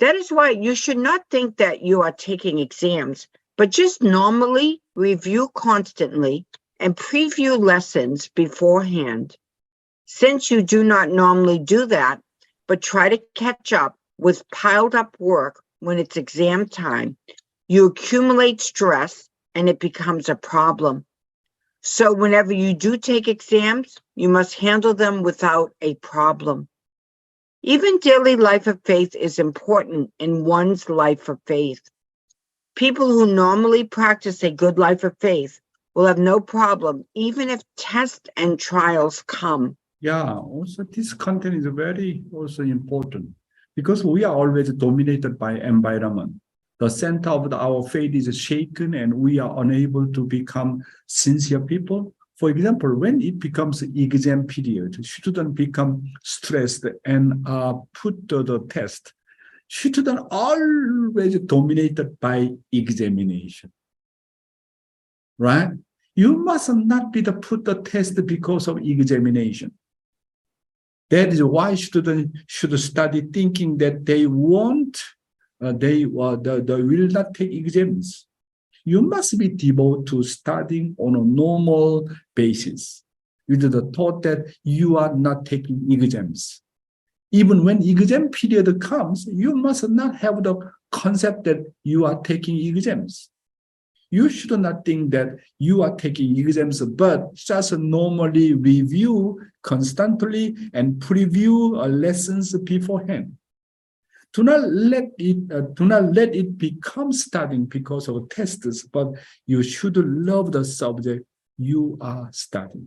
That is why you should not think that you are taking exams, but just normally review constantly and preview lessons beforehand. Since you do not normally do that, but try to catch up with piled up work when it's exam time, you accumulate stress and it becomes a problem. So whenever you do take exams, you must handle them without a problem. Even daily life of faith is important in one's life of faith. People who normally practice a good life of faith will have no problem, even if tests and trials come. Yeah, also this content is very also important because we are always dominated by environment. The center of our faith is shaken and we are unable to become sincere people. For example, when it becomes exam period, students become stressed and put to the test. Students always dominated by examination, right? You must not be put the test because of examination. That is why students should study thinking that they won't, they will not take exams. You must be devoted to studying on a normal basis with the thought that you are not taking exams. Even when exam period comes, you must not have the concept that you are taking exams. You should not think that you are taking exams, but just normally review constantly and preview lessons beforehand. Do not let it become studying because of tests, but you should love the subject you are studying.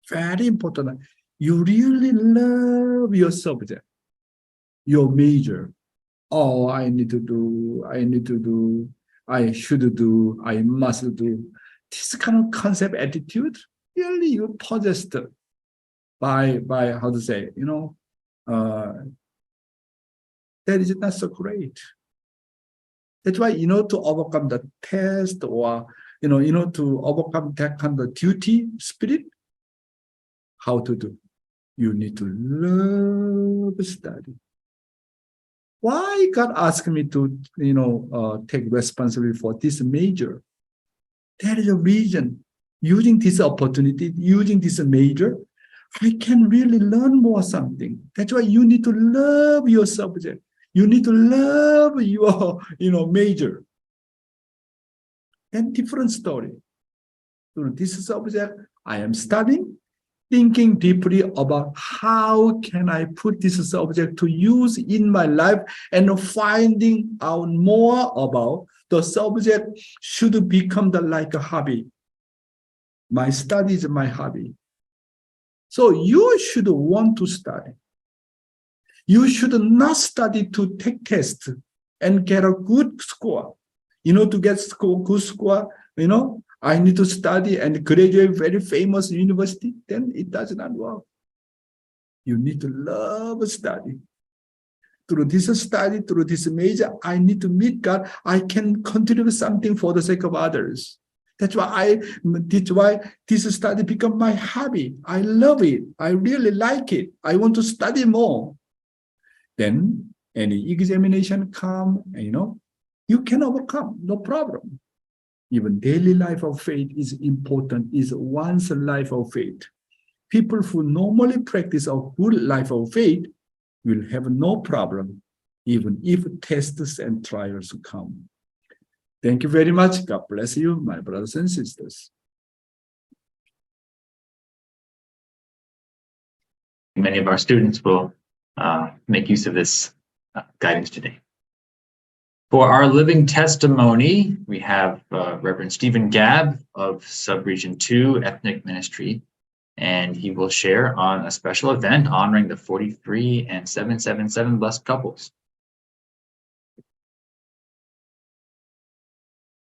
Very important. You really love your subject, your major. Oh, I should do, I must do. This kind of concept attitude, really you possessed by how to say, that is not so great. That's why, to overcome the test or, to overcome that kind of duty spirit, how to do? You need to love study. Why God asked me to, take responsibility for this major? There is a reason. Using this opportunity, using this major, I can really learn more something. That's why you need to love your subject. You need to love your, major. And different story. This subject I am studying, thinking deeply about how can I put this subject to use in my life and finding out more about the subject should become like a hobby. My study is my hobby. So you should want to study. You should not study to take tests and get a good score. To get good score, I need to study and graduate very famous university, then it does not work. You need to love study. Through this study, through this major, I need to meet God. I can contribute something for the sake of others. That's why this study become my hobby. I love it. I really like it. I want to study more. Then any examination come, you can overcome, no problem. Even daily life of faith is important, is one's life of faith. People who normally practice a good life of faith will have no problem, even if tests and trials come. Thank you very much. God bless you, my brothers and sisters. Many of our students will make use of this guidance today. For our living testimony, we have Reverend Stephen Gabb of Subregion 2 Ethnic Ministry, and he will share on a special event honoring the 43 and 777 blessed couples.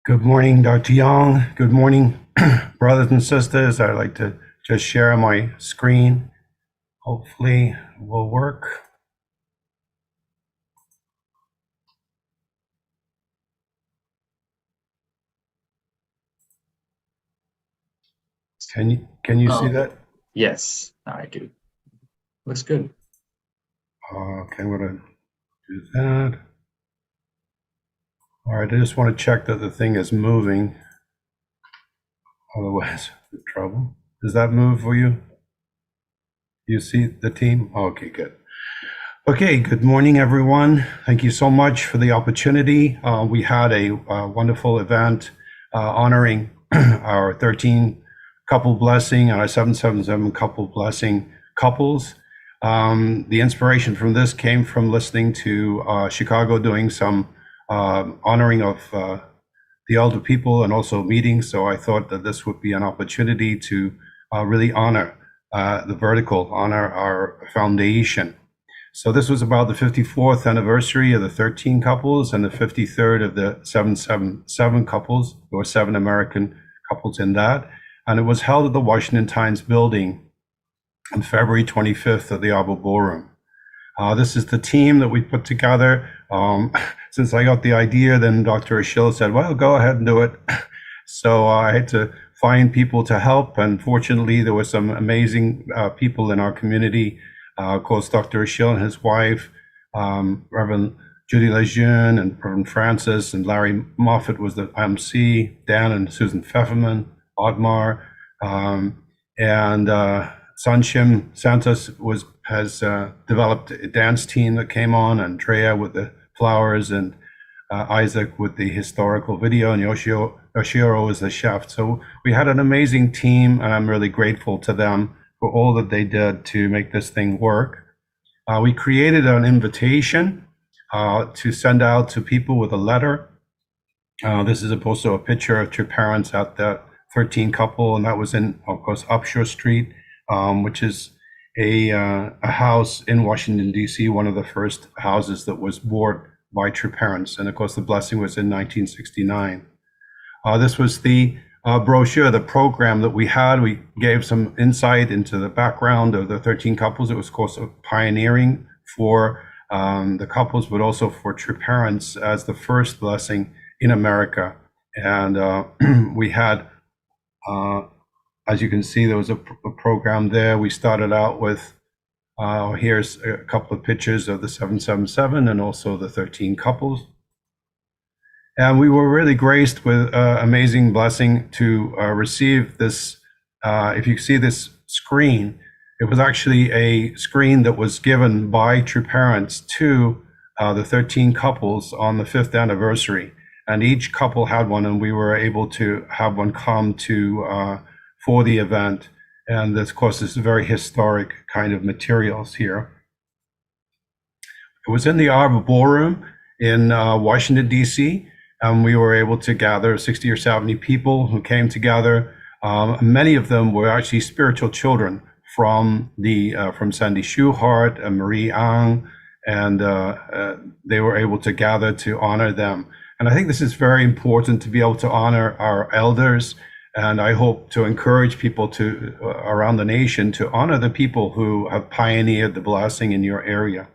Good morning, Dr. Yong. Good morning, brothers and sisters. I'd like to just share my screen. Hopefully it will work. Can you see that? Yes, I do. Looks good. Okay, I'm gonna do that. All right, I just want to check that the thing is moving. Otherwise, the trouble. Does that move for you? You see the team? Okay, good. Okay, good morning, everyone. Thank you so much for the opportunity. We had a wonderful event honoring our 13 couple blessing and our 777 couple blessing couples. The inspiration from this came from listening to Chicago doing some honoring of the elder people and also meetings. So I thought that this would be an opportunity to really honor the vertical, honor our foundation. So this was about the 54th anniversary of the 13 couples and the 53rd of the 777 couples. There were 7 American couples in that. And it was held at the Washington Times building on February 25th at the Arbor Ballroom. This is the team that we put together. Since I got the idea, then Dr. Ashiel said, well, go ahead and do it. So I had to find people to help. And fortunately, there were some amazing people in our community. Of course, Dr. Ashiel and his wife, Reverend Judy Lejeune and Reverend Francis and Larry Moffat was the MC, Dan and Susan Pfefferman, Otmar, and Sanshim Santos has developed a dance team that came on, Andrea with the flowers, and Isaac with the historical video, and Yoshiro is the chef. So we had an amazing team, and I'm really grateful to them for all that they did to make this thing work. We created an invitation to send out to people with a letter. This is also a picture of two parents at the 13 couple, and that was in, of course, Upshur Street, which is a house in Washington, D.C., one of the first houses that was bought by true parents. And of course, the blessing was in 1969. This was the brochure, the program that we had. We gave some insight into the background of the 13 couples. It was, of course, pioneering for the couples, but also for true parents as the first blessing in America. And we had, as you can see, there was a program there. We started out with, here's a couple of pictures of the 777 and also the 13 couples. And we were really graced with amazing blessing to receive this. If you see this screen, it was actually a screen that was given by true parents to the 13 couples on the 5th anniversary. And each couple had one, and we were able to have one come to for the event. And this, of course, is very historic kind of materials here. It was in the Arbor Ballroom in Washington, D.C., and we were able to gather 60 or 70 people who came together. Many of them were actually spiritual children from Sandy Schuhart and Marie Ang, and they were able to gather to honor them. And I think this is very important to be able to honor our elders. And I hope to encourage people to around the nation to honor the people who have pioneered the blessing in your area.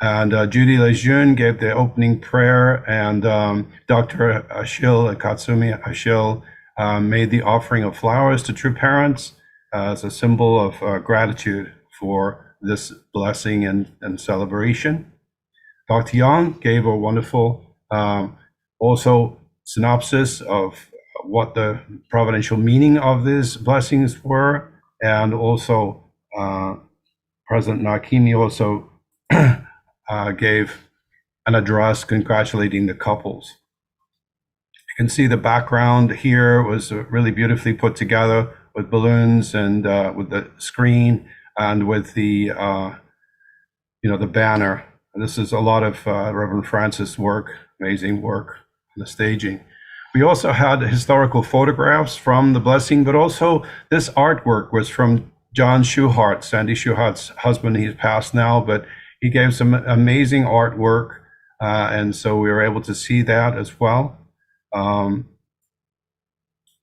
And Judy Lejeune gave the opening prayer, and Dr. Ashil, Katsumi Ashil, made the offering of flowers to true parents as a symbol of gratitude for this blessing and celebration. Dr. Yong gave a wonderful also synopsis of what the providential meaning of these blessings were, and also President Nakimi also gave an address congratulating the couples. You can see the background here was really beautifully put together with balloons and with the screen and with the the banner. And this is a lot of Reverend Francis' work, amazing work on the staging. We also had historical photographs from the blessing, but also this artwork was from John Schuhart, Sandy Schuhart's husband. He's passed now, but he gave some amazing artwork, and so we were able to see that as well.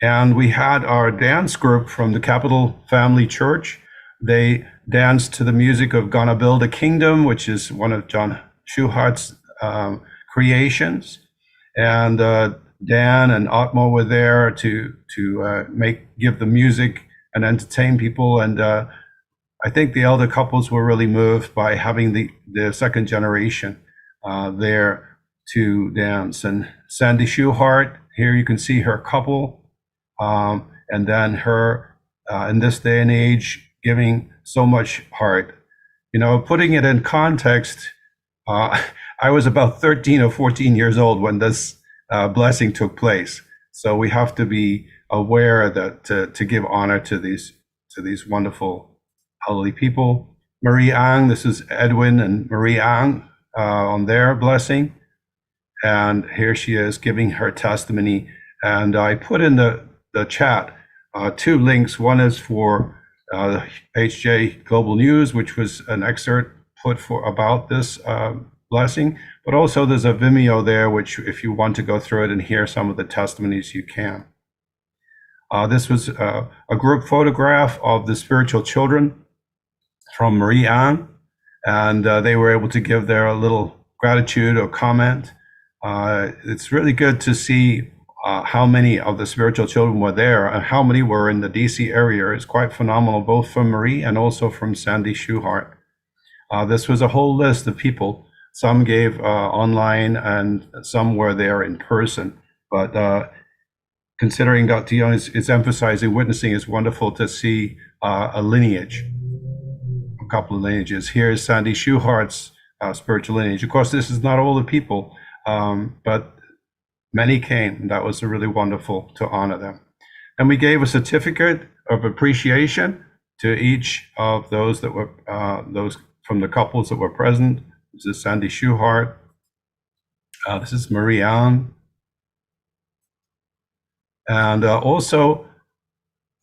And we had our dance group from the Capital Family Church. They danced to the music of Gonna Build a Kingdom, which is one of John Schuhart's creations. And Dan and Atmo were there to give the music and entertain people. And I think the elder couples were really moved by having the second generation there to dance. And Sandy Schuhart, here you can see her couple, and then her in this day and age giving so much heart. Putting it in context, I was about 13 or 14 years old when this blessing took place. So we have to be aware that to give honor to these wonderful elderly people. Marie Ang, this is Edwin and Marie Ang on their blessing. And here she is giving her testimony. And I put in the chat 2 links. One is for HJ Global News, which was an excerpt put about this blessing, but also there's a Vimeo there, which if you want to go through it and hear some of the testimonies, you can. This was a group photograph of the spiritual children from Marie Anne, and they were able to give their little gratitude or comment. It's really good to see how many of the spiritual children were there and how many were in the DC area. It's quite phenomenal, both from Marie and also from Sandy Schuhart. This was a whole list of people. Some gave online and some were there in person. But considering Dr. Yong is emphasizing witnessing, it's wonderful to see a lineage, a couple of lineages. Here's Sandy Schuhart's spiritual lineage. Of course, this is not all the people, but many came. That was really wonderful to honor them. And we gave a certificate of appreciation to each of those that were those from the couples that were present. This is Sandy Schuhart. This is Marie Ann. And also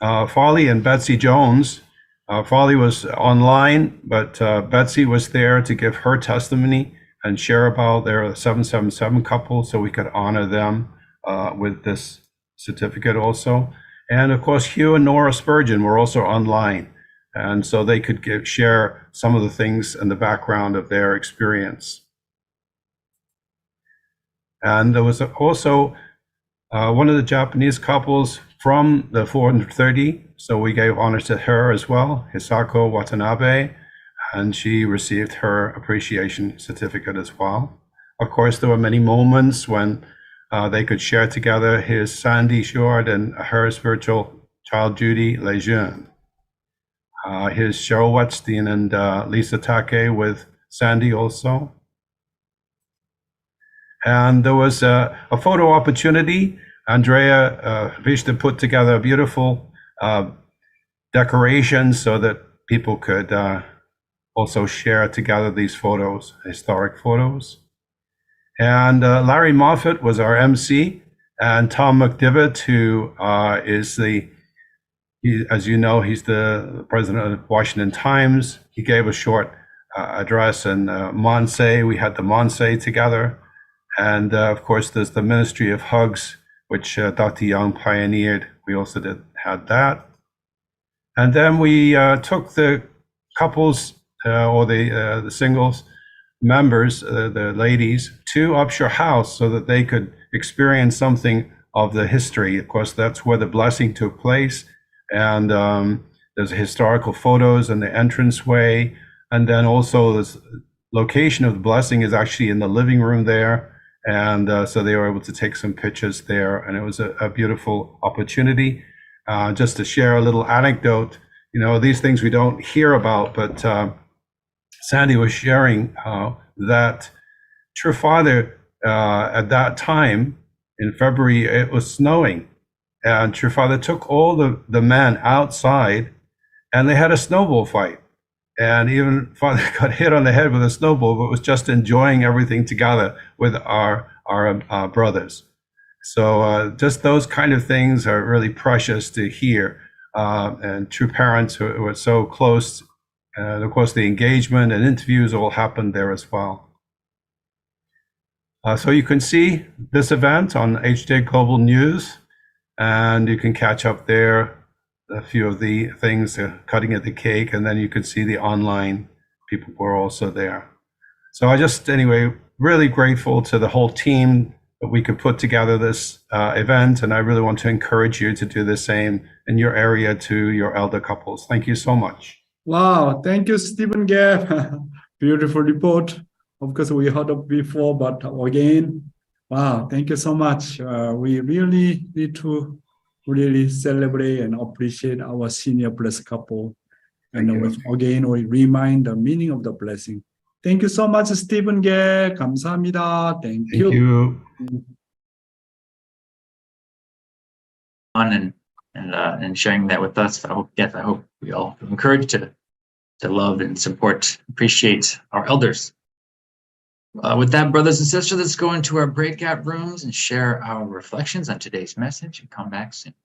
Farley and Betsy Jones. Farley was online, but Betsy was there to give her testimony and share about their 777 couple, so we could honor them with this certificate also. And of course, Hugh and Nora Spurgeon were also online, and so they could share some of the things in the background of their experience. And there was also one of the Japanese couples from the 430, so we gave honor to her as well, Hisako Watanabe, and she received her appreciation certificate as well. Of course, there were many moments when they could share together, his Sandy Short and her spiritual child Judy Lejeune. His Cheryl Wetstein and Lisa Take with Sandy also. And there was a photo opportunity. Andrea Vishta put together a beautiful decoration so that people could also share together these photos, historic photos. And Larry Moffat was our MC, and Tom McDivitt, who is as you know, he's the president of the Washington Times. He gave a short address in Monse. We had the Monse together. And of course, there's the Ministry of Hugs, which Dr. Yong pioneered. We also had that. And then we took the couples or the singles members, the ladies, to Upshur House so that they could experience something of the history. Of course, that's where the blessing took place. And there's historical photos in the entranceway. And then also this location of the blessing is actually in the living room there. And so they were able to take some pictures there. And it was a beautiful opportunity. Just to share a little anecdote, you know, these things we don't hear about, but Sandy was sharing that True Father, at that time in February, it was snowing. And True Father took all the men outside and they had a snowball fight. And even Father got hit on the head with a snowball, but was just enjoying everything together with our brothers. So just those kind of things are really precious to hear. And true parents who are so close. And of course, the engagement and interviews all happened there as well. So you can see this event on HJ Global News, and you can catch up there a few of the things, cutting of the cake, and then you can see the online people were also there. So I just, anyway, really grateful to the whole team that we could put together this event, and I really want to encourage you to do the same in your area to your elder couples. Thank you so much. Wow, thank you, Stephen Gabb. Beautiful report. Of course, we heard of before, but again, wow, thank you so much. We really need to really celebrate and appreciate our senior blessed couple. And again, we remind the meaning of the blessing. Thank you so much, Stephen Gabb. 감사합니다. Thank you. On and sharing that with us. I hope we all feel encouraged to love and support, appreciate our elders. With that, brothers and sisters, let's go into our breakout rooms and share our reflections on today's message and come back soon.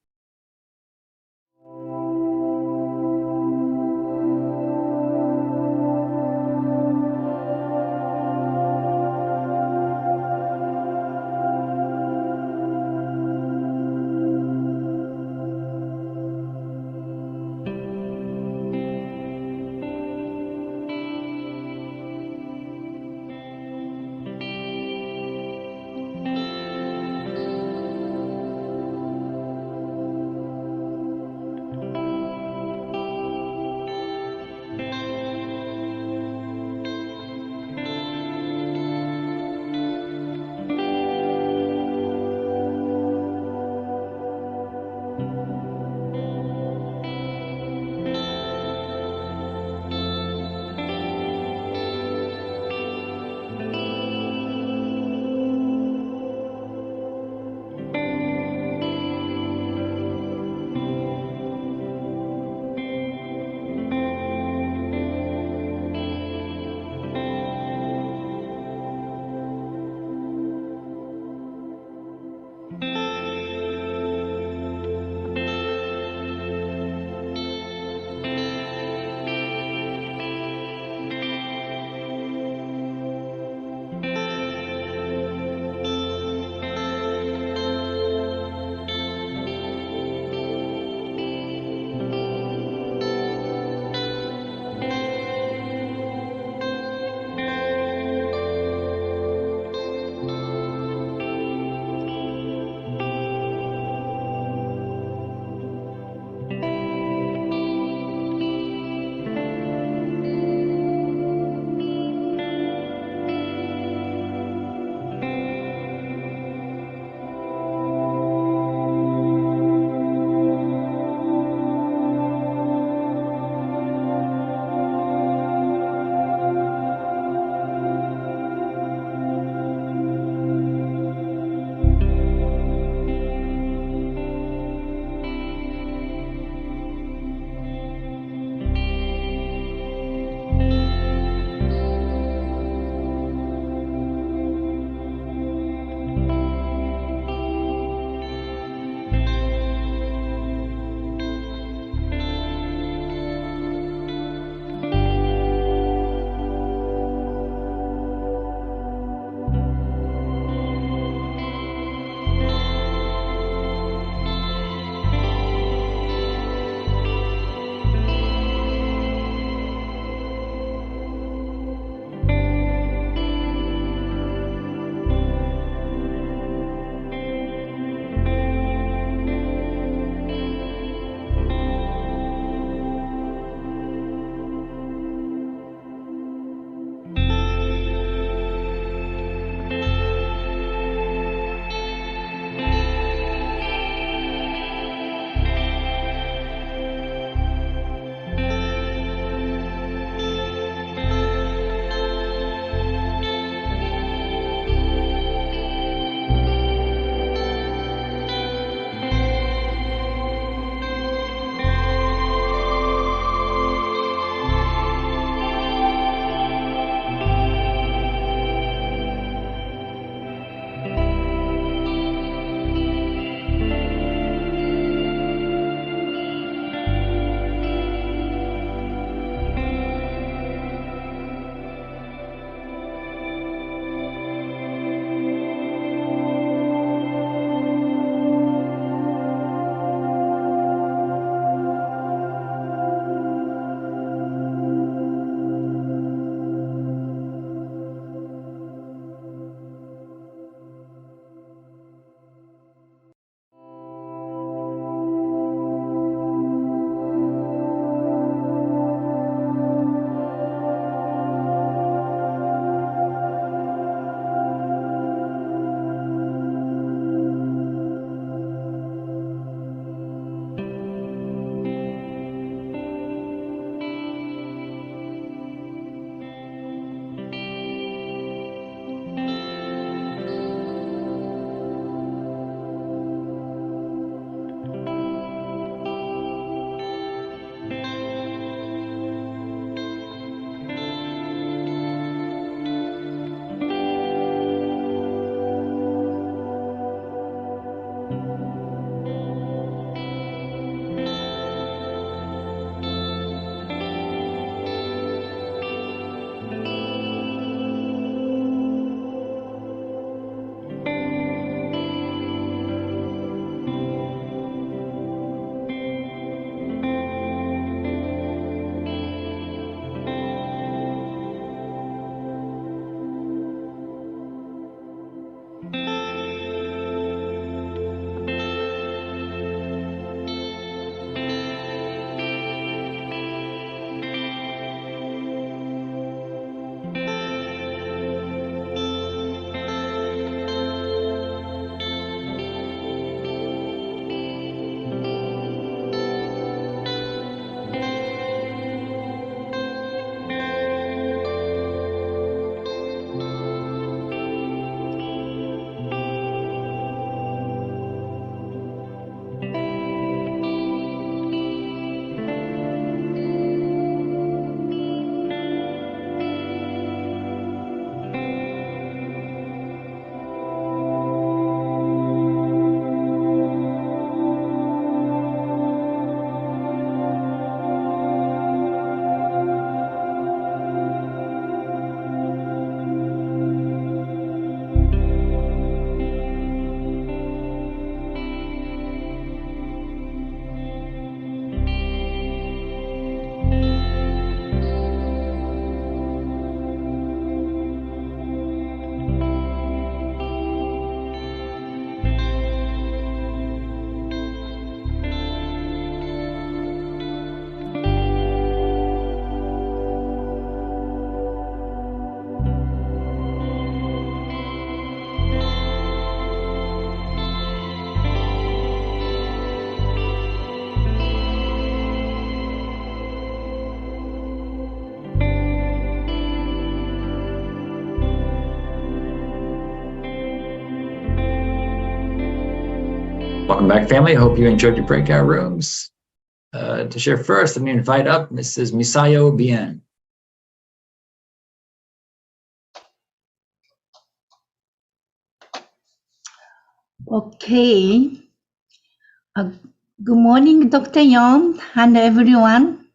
Welcome back, family. I hope you enjoyed your breakout rooms. To share first, let me invite up Mrs. Misayo Bien. Okay. Good morning, Dr. Yong and everyone.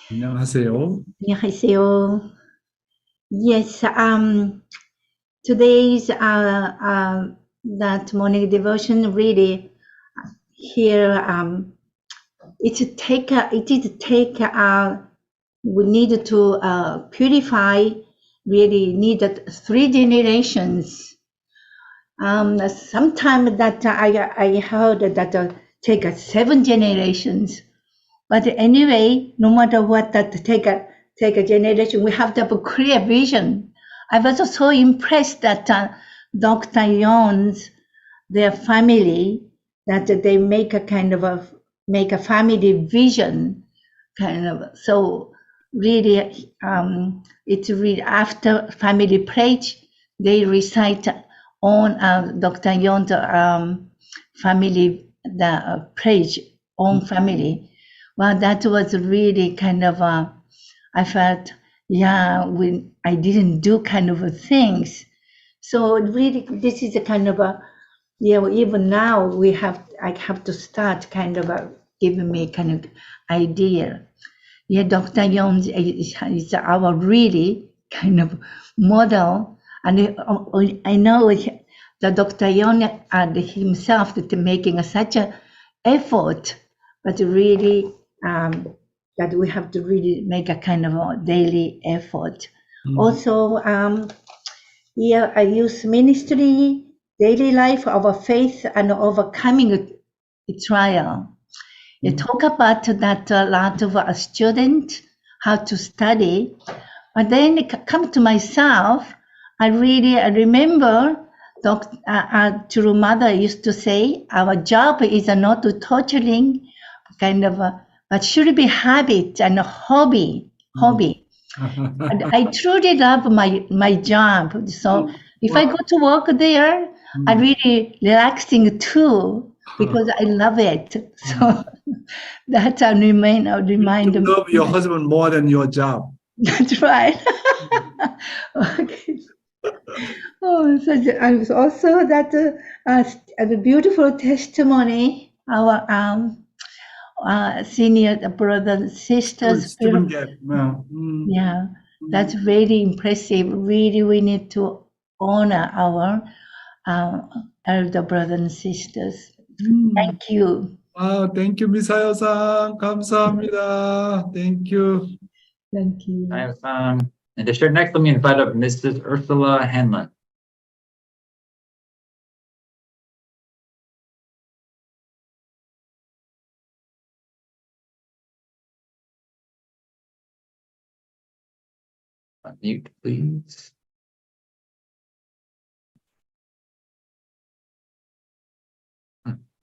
안녕하세요. 안녕하세요. Yes, today's that morning devotion really here it is take we need to purify, really needed 3 generations. Sometime that I heard that take 7 generations, but anyway, no matter what that take a generation, we have to have a clear vision. I was so impressed that Dr. Yong's their family, that they make a kind of a family vision, kind of. So really, it's really after family pledge, they recite on Dr. Yong's family, the pledge on family. Well, that was really kind of, I felt, yeah, I didn't do kind of things. So really, this is a kind of even now I have to start kind of giving me kind of idea. Yeah, Dr. Yong is our really kind of model. And I know that Dr. Yong and himself that making such an effort, but really that we have to really make a kind of a daily effort. Also, I use ministry, daily life, our faith, and overcoming a trial. You talk about that a lot of students, how to study, but then it come to myself. I remember True Mother used to say, our job is not to torturing, kind of, but should be habit and hobby. And I truly love my job. So if I go to work there, I'm really relaxing too, because I love it. So that's a reminder. You love your husband more than your job. That's right. Okay. Oh, so I was also that the beautiful testimony our senior brothers and sisters. Yeah, that's very impressive. Really, we need to honor our elder brothers and sisters. Thank you. Wow, thank you, 미사여상. 감사합니다. Thank you. Thank you. And to share next, let me invite up Mrs. Ursula Hanlon. Unmute, please.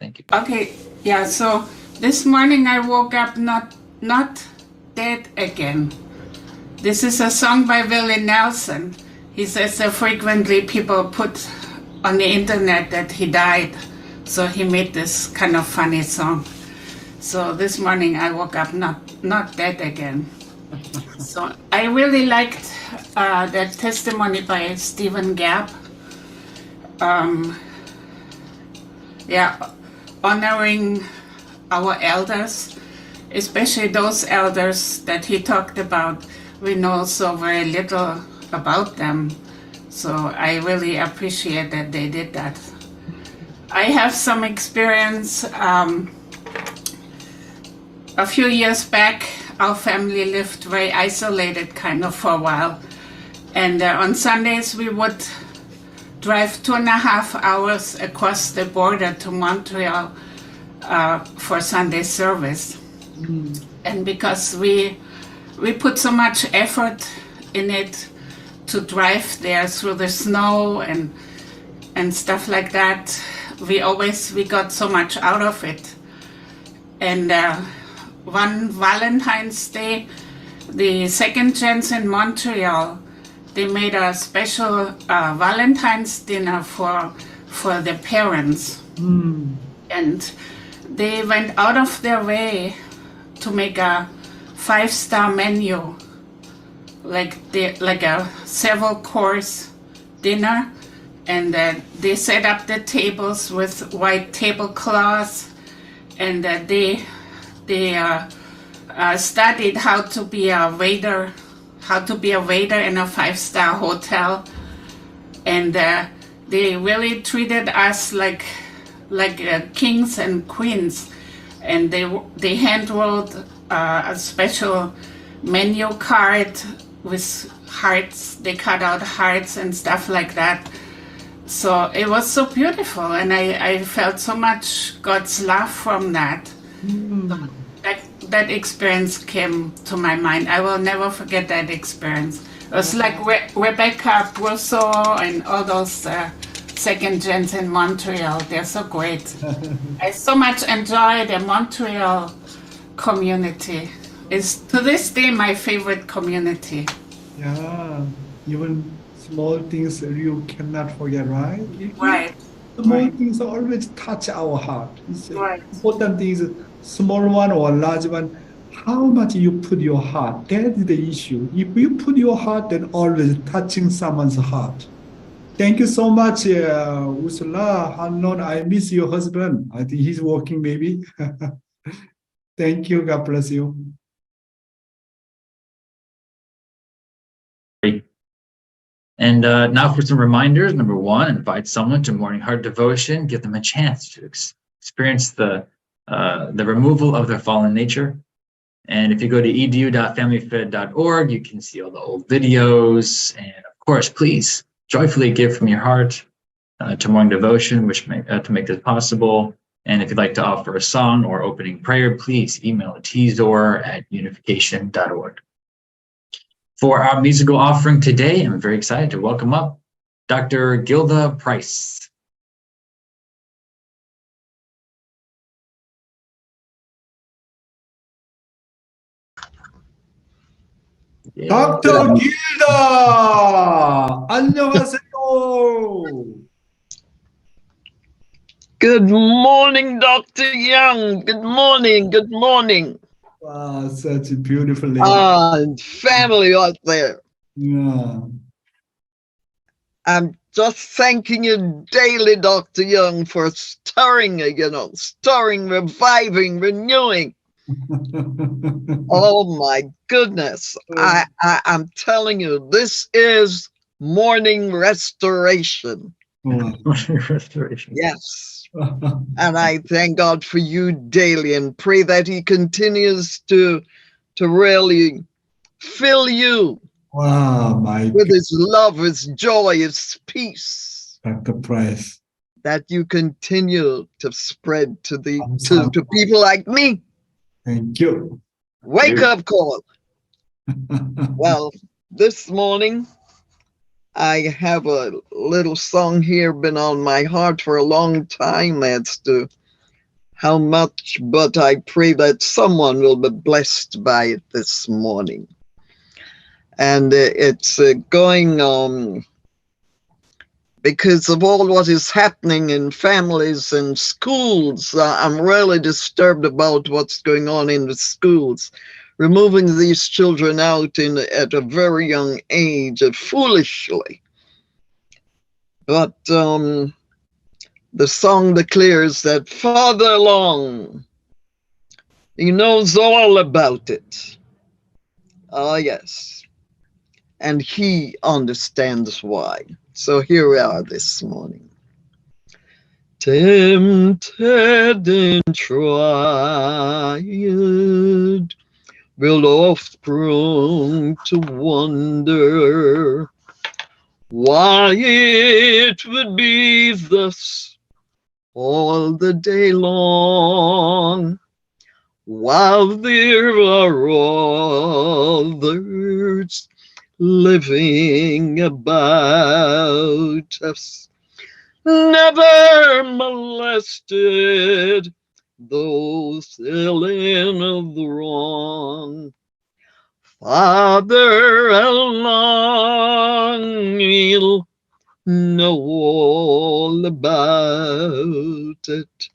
Thank you. Okay, yeah, so this morning I woke up not dead again. This is a song by Willie Nelson. He says that frequently people put on the internet that he died, so he made this kind of funny song. So this morning I woke up not dead again. So I really liked that testimony by Stephen Gabb. Honoring our elders, especially those elders that he talked about. We know so very little about them. So I really appreciate that they did that. I have some experience. A few years back, our family lived very isolated kind of for a while. And on Sundays, we would drive 2.5 hours across the border to Montreal for Sunday service. And because we put so much effort in it to drive there through the snow and stuff like that, we got so much out of it. And one Valentine's Day, the Second Chance in Montreal, they made a special Valentine's dinner for the parents. and they went out of their way to make a 5-star menu, like a several course dinner, and they set up the tables with white tablecloths, and they studied how to be a waiter in a 5-star hotel, and they really treated us like kings and queens, and they hand wrote a special menu card with hearts. They cut out hearts and stuff like that. So it was so beautiful, and I felt so much God's love from that. That experience came to my mind. I will never forget that experience. It was like Rebecca Brousseau and all those second gens in Montreal. They're so great. I so much enjoy the Montreal community. It's to this day my favorite community. Yeah, even small things you cannot forget, right? Right. Small things always touch our heart. It's Right. important things, small one or large one, how much you put your heart, that is the issue. If you put your heart, then always touching someone's heart. Thank you so much, Ursula. Hannon, I miss your husband. I think he's working maybe. Thank you. God bless you. Great. And now for some reminders. Number one, invite someone to morning heart devotion. Give them a chance to experience the removal of their fallen nature. And if you go to edu.familyfed.org, you can see all the old videos. And of course, please joyfully give from your heart to morning devotion, to make this possible. And if you'd like to offer a song or opening prayer, please email tzor@unification.org. For our musical offering today, I'm very excited to welcome up Dr. Gilda Price. Dr. Gilda! 안녕하세요! Good morning, Dr. Young. Good morning. Good morning. Wow, such a beautiful lady. And family out there. Yeah. I'm just thanking you daily, Dr. Young, for stirring, reviving, renewing. Oh my goodness. I'm telling you, this is morning restoration. Restoration. Yes. And I thank God for you daily and pray that he continues to really fill you with his love, his joy, his peace. Dr. Price. That you continue to spread to people like me. Thank you. Wake up call. Well, this morning I have a little song here, been on my heart for a long time as to how much, but I pray that someone will be blessed by it this morning. And it's going on because of all what is happening in families and schools. I'm really disturbed about what's going on in the schools. Removing these children out at a very young age, foolishly. But the song declares that Father Long, he knows all about it. Oh, yes. And he understands why. So here we are this morning. Tempted and tried, will oft prone to wonder why it would be thus all the day long, while there are others living about us, never molested, though still in the wrong. Father along, he'll know all about it.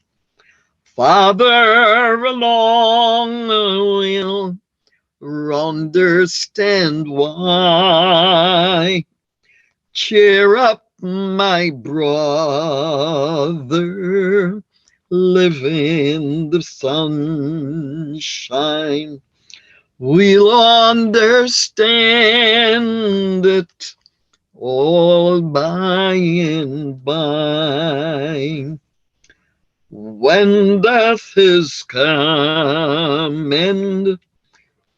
Father alone will understand why. Cheer up, my brother, live in the sunshine. We'll understand it all by and by. When death is come and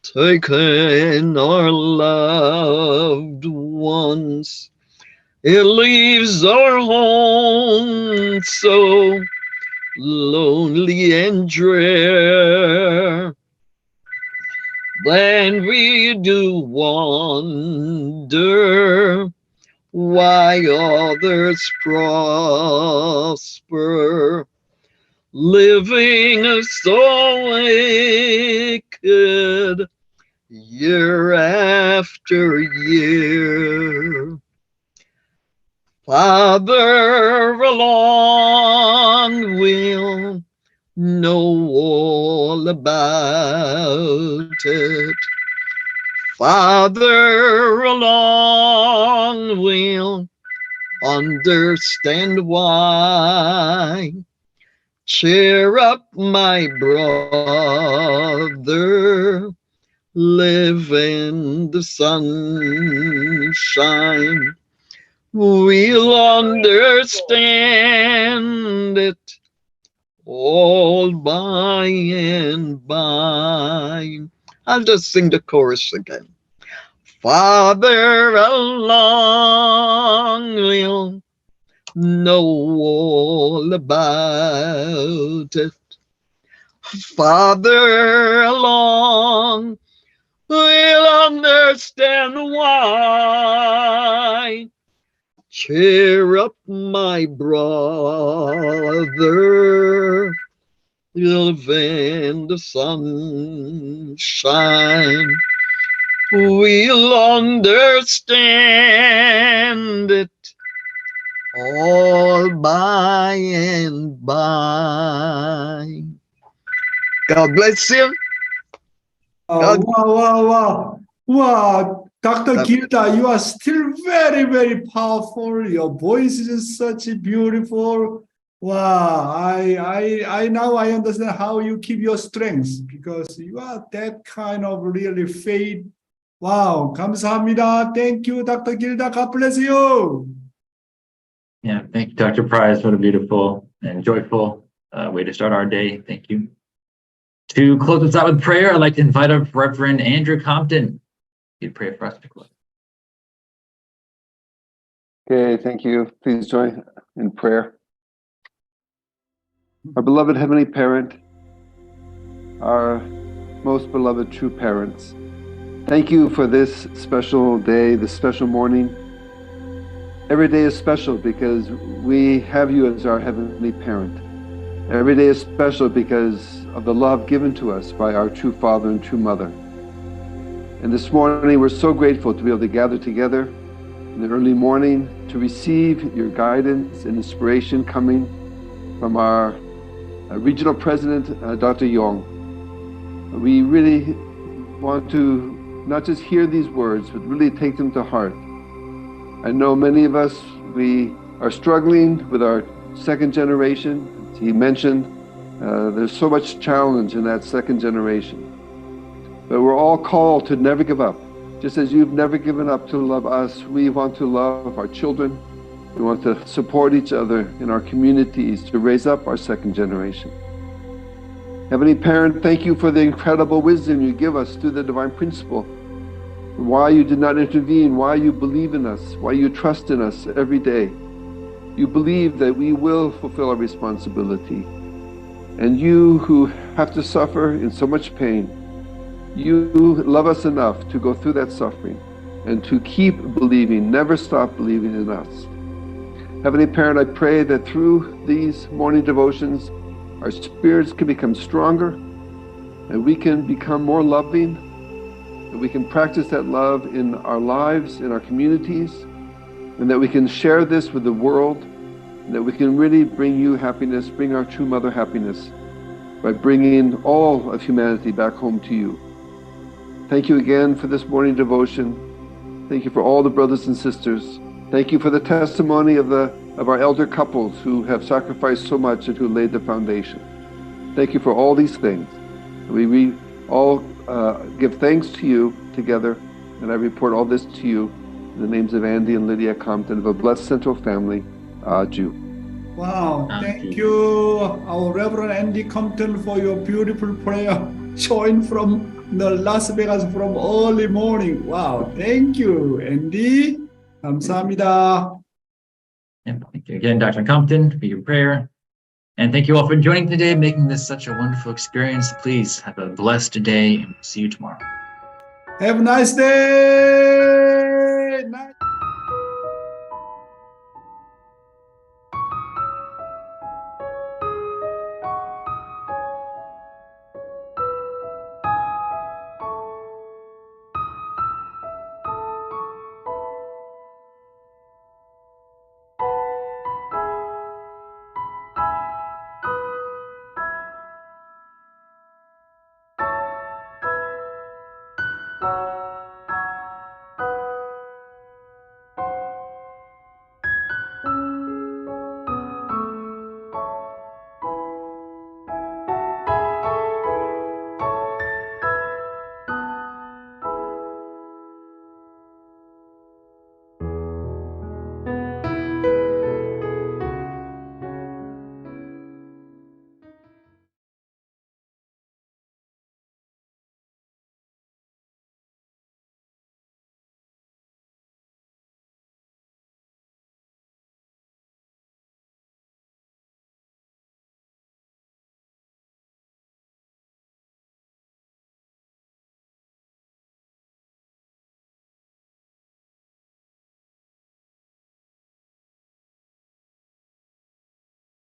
taken our loved ones, it leaves our home so lonely and drear. Then we do wonder why others prosper, living so wicked year after year. Father alone will know all about it. Father alone will understand why. Cheer up, my brother, live in the sunshine. We'll understand it all by and by. I'll just sing the chorus again. Father alone will know all about it. Father alone will understand why. Cheer up, my brother, live in the sunshine. We'll understand it all by and by. God bless you. God- Wow. Dr. God- Gilda, you are still very, very powerful. Your voice is such beautiful. Wow. I now I understand how you keep your strength because you are that kind of really faith. Wow. 감사합니다. Thank you, Dr. Gilda. God bless you. Yeah, thank you, Dr. Price. What a beautiful and joyful way to start our day. Thank you. To close us out with prayer, I'd like to invite up Reverend Andrew Compton. He'd pray for us to close. Okay, thank you. Please join in prayer. Our beloved Heavenly Parent, our most beloved true parents, thank you for this special day, this special morning. Every day is special because we have you as our Heavenly Parent. Every day is special because of the love given to us by our true Father and true Mother. And this morning, we're so grateful to be able to gather together in the early morning to receive your guidance and inspiration coming from our regional president, Dr. Yong. We really want to not just hear these words, but really take them to heart. I know many of us, we are struggling with our second generation. As he mentioned, there's so much challenge in that second generation. But we're all called to never give up. Just as you've never given up to love us, we want to love our children. We want to support each other in our communities to raise up our second generation. Heavenly Parent, thank you for the incredible wisdom you give us through the divine principle. Why you did not intervene, why you believe in us, why you trust in us every day. You believe that we will fulfill our responsibility. And you who have to suffer in so much pain, you love us enough to go through that suffering and to keep believing, never stop believing in us. Heavenly Parent, I pray that through these morning devotions, our spirits can become stronger and we can become more loving, and we can practice that love in our lives, in our communities, and that we can share this with the world, and that we can really bring you happiness, bring our true mother happiness by bringing all of humanity back home to you. Thank you again for this morning devotion. Thank you for all the brothers and sisters. Thank you for the testimony of our elder couples who have sacrificed so much and who laid the foundation. Thank you for all these things. We all give thanks to you together, and I report all this to you in the names of Andy and Lydia Compton of a blessed Central family, Jew. Wow, thank you, our Reverend Andy Compton, for your beautiful prayer, joined from the Las Vegas from early morning. Wow, thank you, Andy. 감사합니다. And thank you again, Dr. Compton, for your prayer. And thank you all for joining today, making this such a wonderful experience. Please have a blessed day, and see you tomorrow. Have a nice day.